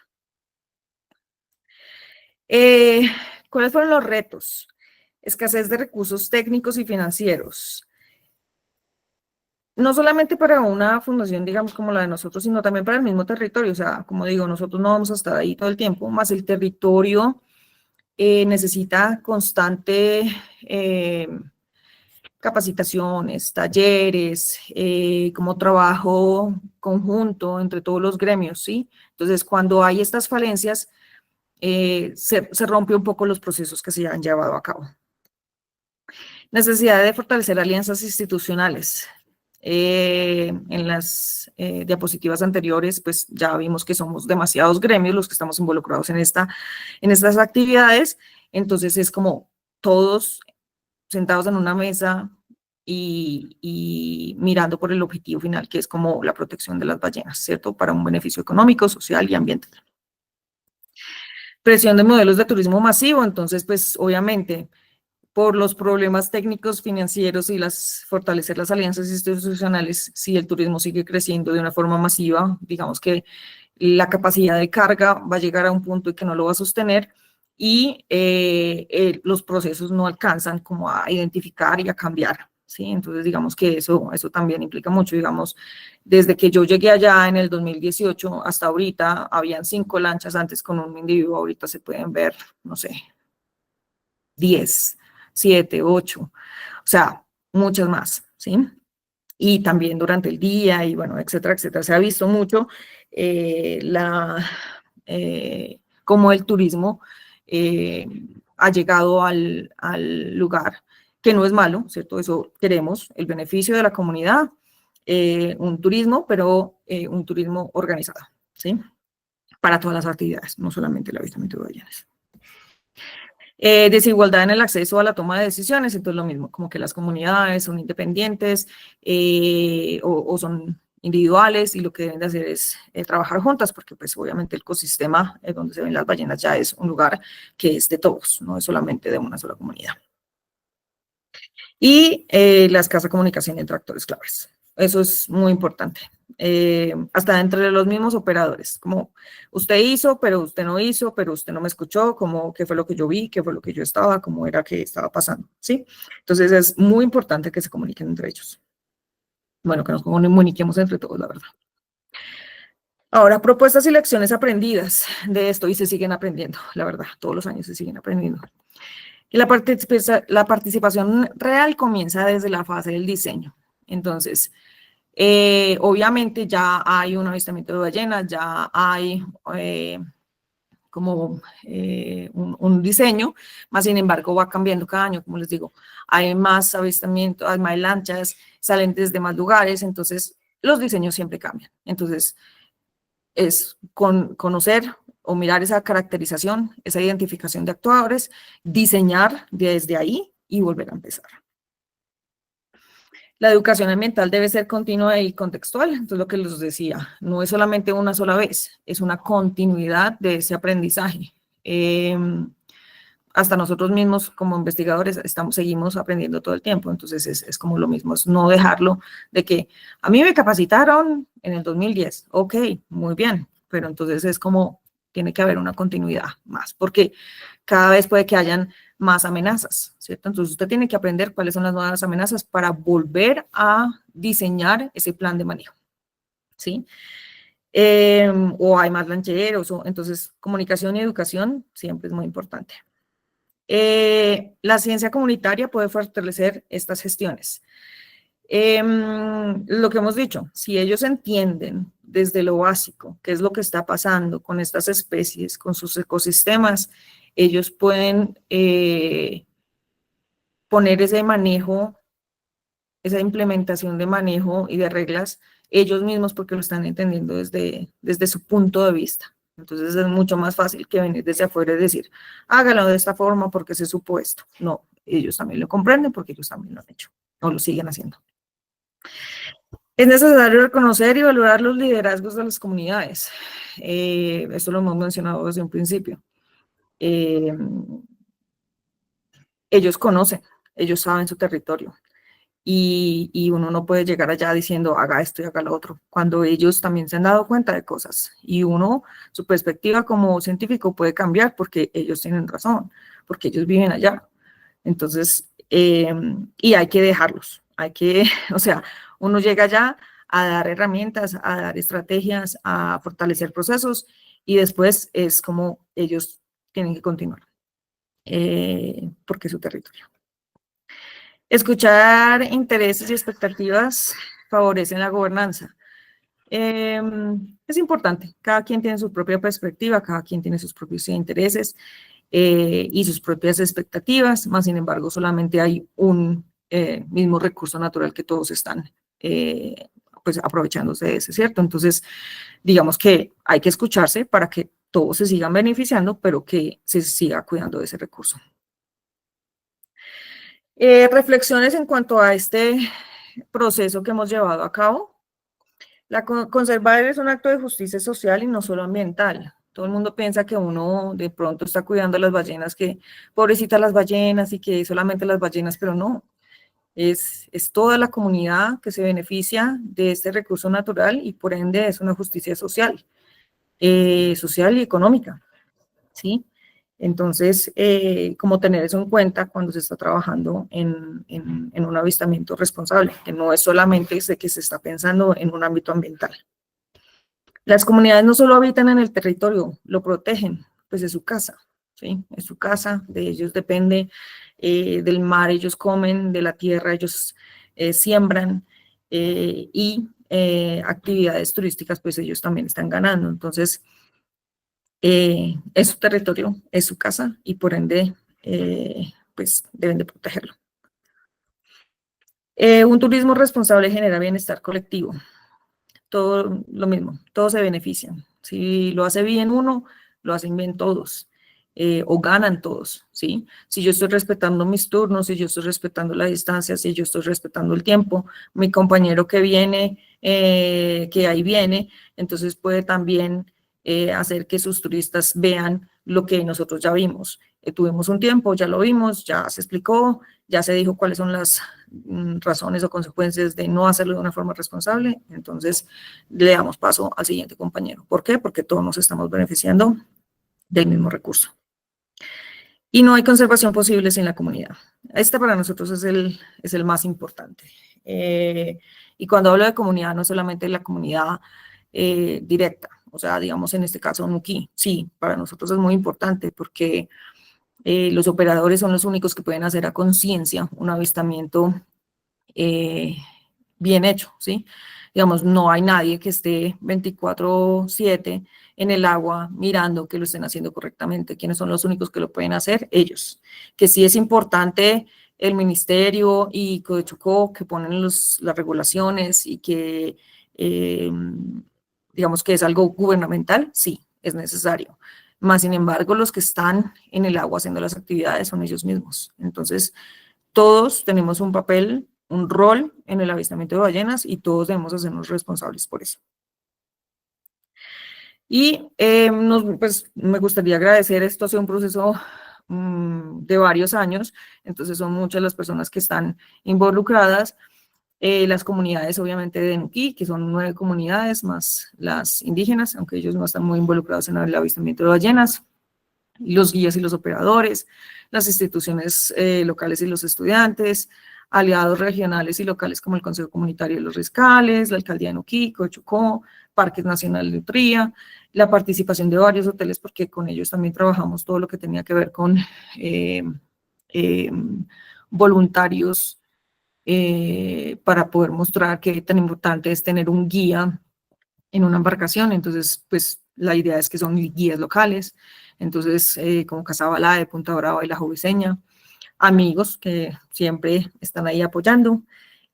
Eh, ¿Cuáles fueron los retos? Escasez de recursos técnicos y financieros. No solamente para una fundación, digamos, como la de nosotros, sino también para el mismo territorio. O sea, como digo, nosotros no vamos a estar ahí todo el tiempo, más el territorio necesita constante capacitaciones, talleres, como trabajo conjunto entre todos los gremios, ¿sí? Entonces, cuando hay estas falencias, se rompe un poco los procesos que se han llevado a cabo. Necesidad de fortalecer alianzas institucionales. En las diapositivas anteriores, pues ya vimos que somos demasiados gremios los que estamos involucrados en estas actividades, entonces es como todos sentados en una mesa y mirando por el objetivo final, que es como la protección de las ballenas, ¿cierto? Para un beneficio económico, social y ambiental. Presión de modelos de turismo masivo, entonces, pues obviamente, por los problemas técnicos, financieros y fortalecer las alianzas institucionales, si el turismo sigue creciendo de una forma masiva, digamos que la capacidad de carga va a llegar a un punto y que no lo va a sostener y los procesos no alcanzan como a identificar y a cambiar, ¿sí? Entonces, digamos que eso también implica mucho, digamos, desde que yo llegué allá en el 2018 hasta ahorita, habían 5 lanchas antes con un individuo, ahorita se pueden ver, no sé, 10, 7, 8, o sea, muchas más, ¿sí? Y también durante el día y bueno, etcétera, etcétera. Se ha visto mucho cómo el turismo ha llegado al lugar, que no es malo, ¿cierto? Eso queremos, el beneficio de la comunidad, un turismo, pero un turismo organizado, ¿sí? Para todas las actividades, no solamente el avistamiento de ballenas. Desigualdad en el acceso a la toma de decisiones, entonces lo mismo, como que las comunidades son independientes o son individuales y lo que deben de hacer es trabajar juntas, porque pues obviamente el ecosistema donde se ven las ballenas ya es un lugar que es de todos, no es solamente de una sola comunidad. Y la escasa comunicación entre actores claves, eso es muy importante. Hasta entre los mismos operadores, como usted hizo, pero usted no hizo, pero usted no me escuchó, como qué fue lo que yo vi, qué fue lo que yo estaba, cómo era que estaba pasando, ¿sí? Entonces es muy importante que se comuniquen entre ellos. Bueno, que nos comuniquemos entre todos, la verdad. Ahora, propuestas y lecciones aprendidas de esto, y se siguen aprendiendo, la verdad, todos los años se siguen aprendiendo. Y la participación real comienza desde la fase del diseño. Entonces, obviamente ya hay un avistamiento de ballenas, ya hay un diseño, más sin embargo va cambiando cada año, como les digo, hay más avistamientos, hay más lanchas, salen desde más lugares, entonces los diseños siempre cambian. Entonces, es conocer o mirar esa caracterización, esa identificación de actuadores, diseñar desde ahí y volver a empezar. La educación ambiental debe ser continua y contextual, entonces lo que les decía, no es solamente una sola vez, es una continuidad de ese aprendizaje. Hasta nosotros mismos como investigadores seguimos aprendiendo todo el tiempo, entonces es como lo mismo, es no dejarlo de que a mí me capacitaron en el 2010, ok, muy bien, pero entonces es como tiene que haber una continuidad más, porque cada vez puede que hayan más amenazas, ¿cierto? Entonces usted tiene que aprender cuáles son las nuevas amenazas para volver a diseñar ese plan de manejo, ¿sí? O hay más lancheros, entonces comunicación y educación siempre es muy importante. La ciencia comunitaria puede fortalecer estas gestiones. Lo que hemos dicho, si ellos entienden desde lo básico qué es lo que está pasando con estas especies, con sus ecosistemas, ellos pueden poner ese manejo esa implementación de manejo y de reglas ellos mismos porque lo están entendiendo desde su punto de vista. Entonces es mucho más fácil que venir desde afuera y decir, hágalo de esta forma porque se supo esto. No, ellos también lo comprenden porque ellos también lo han hecho o lo siguen haciendo. Es necesario reconocer y valorar los liderazgos de las comunidades. Esto lo hemos mencionado desde un principio. Ellos conocen, ellos saben su territorio. Y uno no puede llegar allá diciendo haga esto y haga lo otro, cuando ellos también se han dado cuenta de cosas y uno, su perspectiva como científico puede cambiar porque ellos tienen razón, porque ellos viven allá. Entonces, y hay que dejarlos, o sea, uno llega allá a dar herramientas, a dar estrategias, a fortalecer procesos y después es como ellos tienen que continuar, porque es su territorio. Escuchar intereses y expectativas favorecen la gobernanza. Es importante, cada quien tiene su propia perspectiva, cada quien tiene sus propios intereses y sus propias expectativas, más sin embargo solamente hay un mismo recurso natural que todos están pues aprovechándose de ese, ¿cierto? Entonces, digamos que hay que escucharse para que todos se sigan beneficiando, pero que se siga cuidando de ese recurso. Reflexiones en cuanto a este proceso que hemos llevado a cabo. Conservar es un acto de justicia social y no solo ambiental. Todo el mundo piensa que uno de pronto está cuidando a las ballenas, que pobrecitas las ballenas y que solamente las ballenas, pero no. Es toda la comunidad que se beneficia de este recurso natural y por ende es una justicia social, social y económica, ¿sí? Entonces, como tener eso en cuenta cuando se está trabajando en un avistamiento responsable, que no es solamente que se está pensando en un ámbito ambiental. Las comunidades no solo habitan en el territorio, lo protegen, pues es su casa, ¿sí? Es su casa, de ellos depende del mar, ellos comen, de la tierra, ellos siembran y actividades turísticas, pues ellos también están ganando. Entonces, es su territorio, es su casa y por ende, pues deben de protegerlo. Un turismo responsable genera bienestar colectivo. Todo lo mismo, todos se benefician. Si lo hace bien uno, lo hacen bien todos. O ganan todos, ¿sí? Si yo estoy respetando mis turnos, si yo estoy respetando la distancia, si yo estoy respetando el tiempo, mi compañero que viene, que ahí viene, entonces puede también hacer que sus turistas vean lo que nosotros ya vimos. Tuvimos un tiempo, ya lo vimos, ya se explicó, ya se dijo cuáles son las razones o consecuencias de no hacerlo de una forma responsable, entonces le damos paso al siguiente compañero. ¿Por qué? Porque todos nos estamos beneficiando del mismo recurso. Y no hay conservación posible sin la comunidad. Este para nosotros es el más importante. Y cuando hablo de comunidad, no solamente la comunidad directa, o sea, digamos en este caso Nuquí, sí, para nosotros es muy importante porque los operadores son los únicos que pueden hacer a conciencia un avistamiento bien hecho, ¿sí? Digamos, no hay nadie que esté 24/7 en el agua mirando que lo estén haciendo correctamente. ¿Quiénes son los únicos que lo pueden hacer? Ellos. Que sí es importante el ministerio y Codechuco que ponen las regulaciones y que, digamos que es algo gubernamental, sí, es necesario. Más sin embargo, los que están en el agua haciendo las actividades son ellos mismos. Entonces, todos tenemos un papel, un rol en el avistamiento de ballenas y todos debemos hacernos responsables por eso. Y pues me gustaría agradecer, esto ha sido un proceso de varios años, entonces son muchas las personas que están involucradas, las comunidades obviamente de Nuquí, que son 9 comunidades, más las indígenas, aunque ellos no están muy involucrados en el avistamiento de ballenas, los guías y los operadores, las instituciones locales y los estudiantes, aliados regionales y locales como el Consejo Comunitario de los Riscales, la Alcaldía de Nuquí, Chocó, Parques Nacional de Utría, la participación de varios hoteles, porque con ellos también trabajamos todo lo que tenía que ver con voluntarios para poder mostrar qué tan importante es tener un guía en una embarcación. Entonces, pues la idea es que son guías locales, entonces como Casabalá de Punta Brava y La Joviseña, amigos que siempre están ahí apoyando,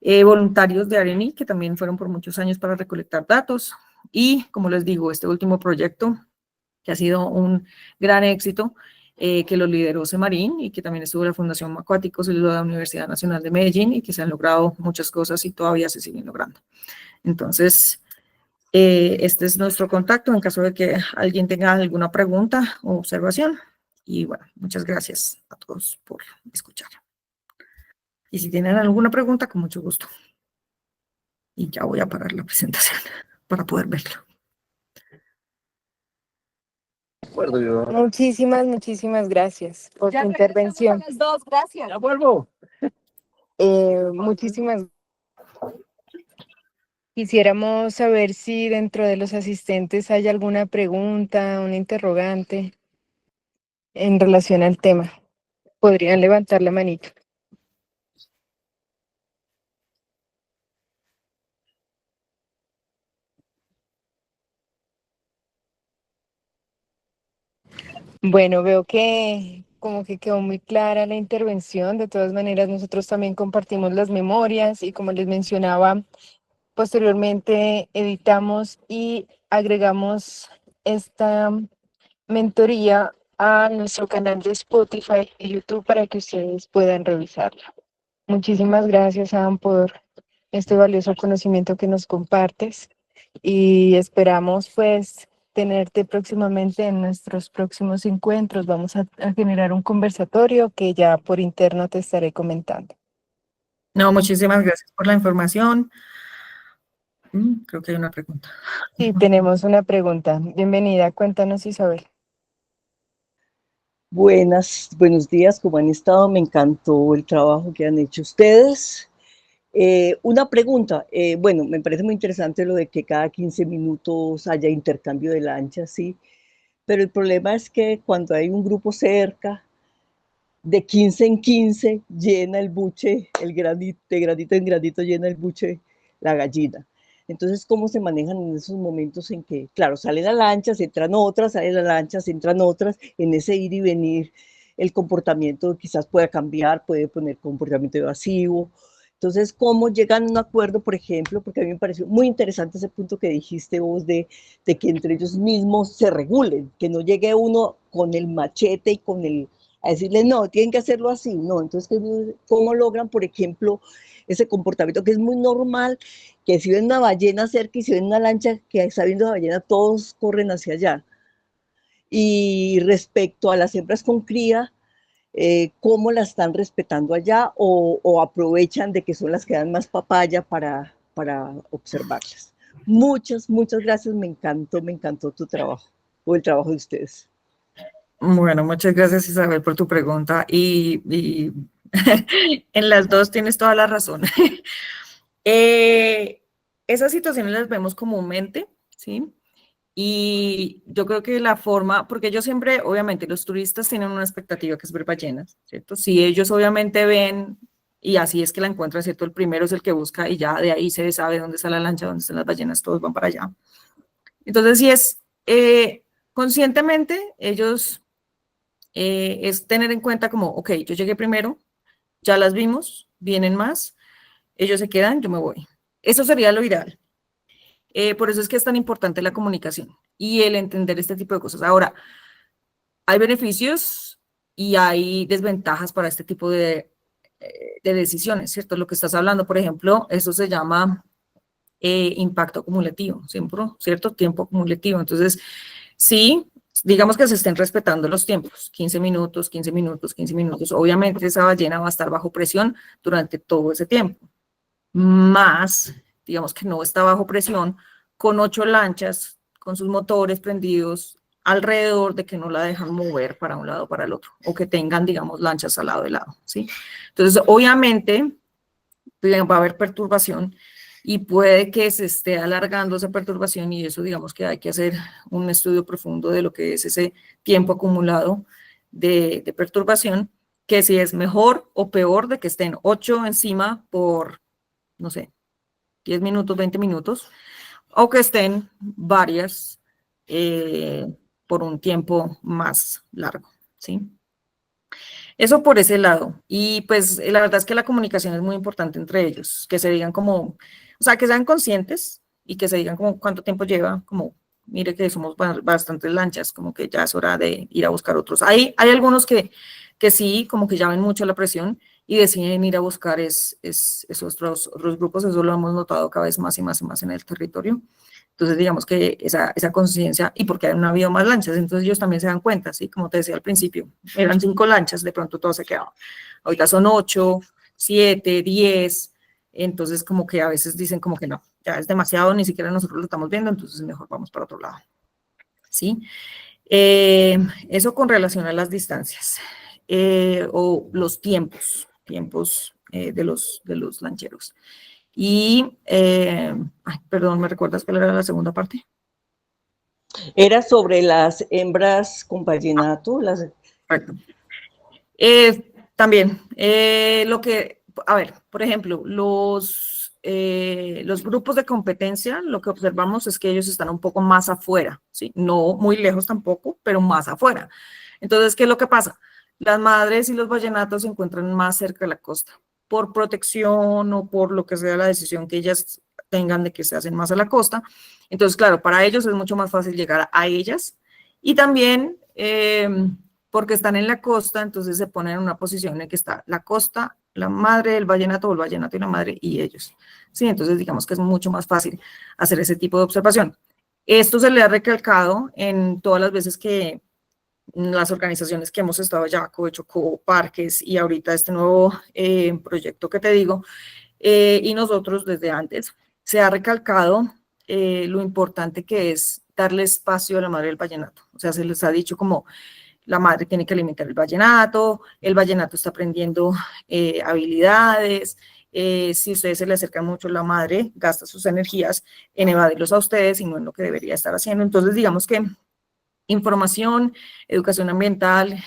voluntarios de ARENI, que también fueron por muchos años para recolectar datos, y como les digo, este último proyecto, que ha sido un gran éxito, que lo lideró Semarín y que también estuvo la Fundación Acuáticos y la Universidad Nacional de Medellín, y que se han logrado muchas cosas y todavía se siguen logrando. Entonces, este es nuestro contacto en caso de que alguien tenga alguna pregunta o observación. Y bueno, muchas gracias a todos por escuchar. Y si tienen alguna pregunta, con mucho gusto. Y ya voy a parar la presentación para poder verlo. De acuerdo, yo. Muchísimas gracias por tu intervención. Las dos, gracias. Ya vuelvo. Muchísimas. Quisiéramos saber si dentro de los asistentes hay alguna pregunta, una interrogante en relación al tema. Podrían levantar la manito. Bueno, veo que como que quedó muy clara la intervención. De todas maneras, nosotros también compartimos las memorias y como les mencionaba, posteriormente editamos y agregamos esta mentoría a nuestro canal de Spotify y YouTube para que ustedes puedan revisarla. Muchísimas gracias, Adam, por este valioso conocimiento que nos compartes y esperamos pues tenerte próximamente en nuestros próximos encuentros. Vamos a generar un conversatorio que ya por interno te estaré comentando. No, muchísimas gracias por la información. Creo que hay una pregunta. Sí, tenemos una pregunta. Bienvenida, cuéntanos, Isabel. Buenos días, ¿cómo han estado? Me encantó el trabajo que han hecho ustedes. Una pregunta, bueno, me parece muy interesante lo de que cada 15 minutos haya intercambio de lanchas, sí, pero el problema es que cuando hay un grupo cerca, de 15 en 15 llena el buche, el granito, de granito en granito llena el buche la gallina. Entonces, ¿cómo se manejan en esos momentos en que, claro, salen las lanchas, entran otras, salen las lanchas, entran otras, en ese ir y venir, el comportamiento quizás pueda cambiar, puede poner comportamiento evasivo. Entonces, ¿cómo llegan a un acuerdo, por ejemplo? Porque a mí me pareció muy interesante ese punto que dijiste vos de que entre ellos mismos se regulen, que no llegue uno con el machete y con el a decirle, no, tienen que hacerlo así, no. Entonces, ¿cómo logran, por ejemplo, ese comportamiento que es muy normal, que si ven una ballena cerca y si ven una lancha que está viendo la ballena, todos corren hacia allá? Y respecto a las hembras con cría, ¿cómo la están respetando allá o aprovechan de que son las que dan más papaya para observarlas? Muchas gracias, me encantó tu trabajo, o el trabajo de ustedes. Bueno, muchas gracias, Isabel, por tu pregunta. Y en las dos tienes toda la razón. Esas situaciones las vemos comúnmente, ¿sí? Y yo creo que la forma, porque yo siempre, obviamente, los turistas tienen una expectativa que es ver ballenas, ¿cierto? Si ellos obviamente ven, y así es que la encuentran, ¿cierto? El primero es el que busca y ya de ahí se sabe dónde está la lancha, dónde están las ballenas, todos van para allá. Entonces, si es conscientemente, ellos es tener en cuenta como, ok, yo llegué primero, ya las vimos, vienen más, ellos se quedan, yo me voy. Eso sería lo ideal. Por eso es que es tan importante la comunicación y el entender este tipo de cosas. Ahora, hay beneficios y hay desventajas para este tipo de decisiones, ¿cierto? Lo que estás hablando, por ejemplo, eso se llama impacto acumulativo, ¿cierto? Tiempo acumulativo. Entonces, sí, digamos que se estén respetando los tiempos, 15 minutos, 15 minutos, 15 minutos. Obviamente esa ballena va a estar bajo presión durante todo ese tiempo. Más, digamos que no está bajo presión, con 8 lanchas, con sus motores prendidos alrededor de que no la dejan mover para un lado o para el otro, o que tengan, digamos, lanchas al lado de lado, ¿sí? Entonces, obviamente, va a haber perturbación y puede que se esté alargando esa perturbación y eso, digamos, que hay que hacer un estudio profundo de lo que es ese tiempo acumulado de perturbación, que si es mejor o peor de que estén 8 encima por, no sé, 10 minutos, 20 minutos, o que estén varias por un tiempo más largo, ¿sí? Eso por ese lado. Y pues la verdad es que la comunicación es muy importante entre ellos, que se digan como, o sea, que sean conscientes y que se digan como cuánto tiempo lleva, como, mire que somos bastantes lanchas, como que ya es hora de ir a buscar otros. Hay algunos que sí, como que ya ven mucho la presión y deciden ir a buscar esos otros grupos, eso lo hemos notado cada vez más y más y más en el territorio. Entonces, digamos que esa conciencia, y porque no ha habido más lanchas, entonces ellos también se dan cuenta, ¿sí? Como te decía al principio, eran 5 lanchas, de pronto todo se quedaba. Ahorita son 8, 7, 10, entonces como que a veces dicen como que no, ya es demasiado, ni siquiera nosotros lo estamos viendo, entonces mejor vamos para otro lado, ¿sí? Eso con relación a las distancias o los tiempos de los lancheros. Y, ay, perdón, ¿me recuerdas cuál era la segunda parte? Era sobre las hembras con vallenato, Correcto. También, a ver, por ejemplo, los grupos de competencia, lo que observamos es que ellos están un poco más afuera, ¿sí? No muy lejos tampoco, pero más afuera. Entonces, ¿qué es lo que pasa? Las madres y los vallenatos se encuentran más cerca de la costa, por protección o por lo que sea la decisión que ellas tengan de que se hacen más a la costa. Entonces, claro, para ellos es mucho más fácil llegar a ellas y también porque están en la costa, entonces se ponen en una posición en que está la costa, la madre del vallenato o el vallenato y la madre y ellos. Sí, entonces digamos que es mucho más fácil hacer ese tipo de observación. Esto se le ha recalcado en todas las veces que las organizaciones que hemos estado ya, Chocó, Parques y ahorita este nuevo proyecto que te digo, y nosotros desde antes, se ha recalcado lo importante que es darle espacio a la madre del vallenato. O sea, se les ha dicho como la madre tiene que alimentar el vallenato está aprendiendo habilidades, si ustedes se le acercan mucho, la madre gasta sus energías en evadirlos a ustedes y no en lo que debería estar haciendo. Entonces, digamos que información, educación ambiental,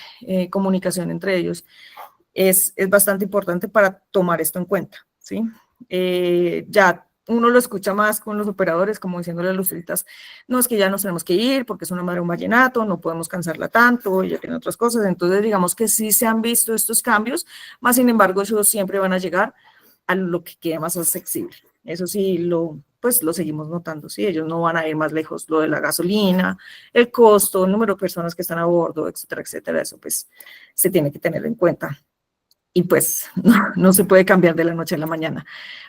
comunicación entre ellos, es bastante importante para tomar esto en cuenta, ¿sí? Ya uno lo escucha más con los operadores, como diciéndole a los turistas, no, es que ya nos tenemos que ir porque es una madre un vallenato, no podemos cansarla tanto, ella tiene otras cosas, entonces digamos que sí se han visto estos cambios, más sin embargo, ellos siempre van a llegar a lo que queda más accesible. Eso sí, pues lo seguimos notando, ¿sí? Ellos no van a ir más lejos, lo de la gasolina, el costo, el número de personas que están a bordo, etcétera, etcétera, eso pues se tiene que tener en cuenta y pues no se puede cambiar de la noche a la mañana,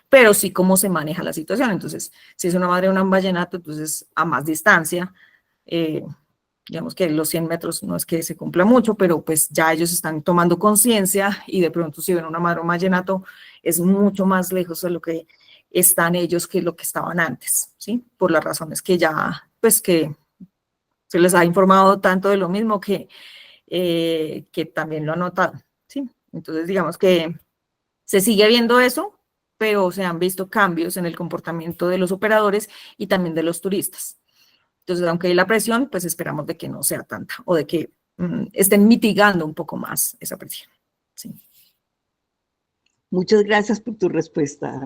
pero sí cómo se maneja la situación. Entonces, si es una madre de un vallenato, entonces a más distancia, digamos que los 100 metros no es que se cumpla mucho, pero pues ya ellos están tomando conciencia y de pronto si ven una madre de un vallenato es mucho más lejos de lo que están ellos que lo que estaban antes, ¿sí? Por las razones que ya, pues que se les ha informado tanto de lo mismo que también lo han notado, ¿sí? Entonces, digamos que se sigue viendo eso, pero se han visto cambios en el comportamiento de los operadores y también de los turistas. Entonces, aunque hay la presión, pues esperamos de que no sea tanta o de que estén mitigando un poco más esa presión. Sí. Muchas gracias por tu respuesta.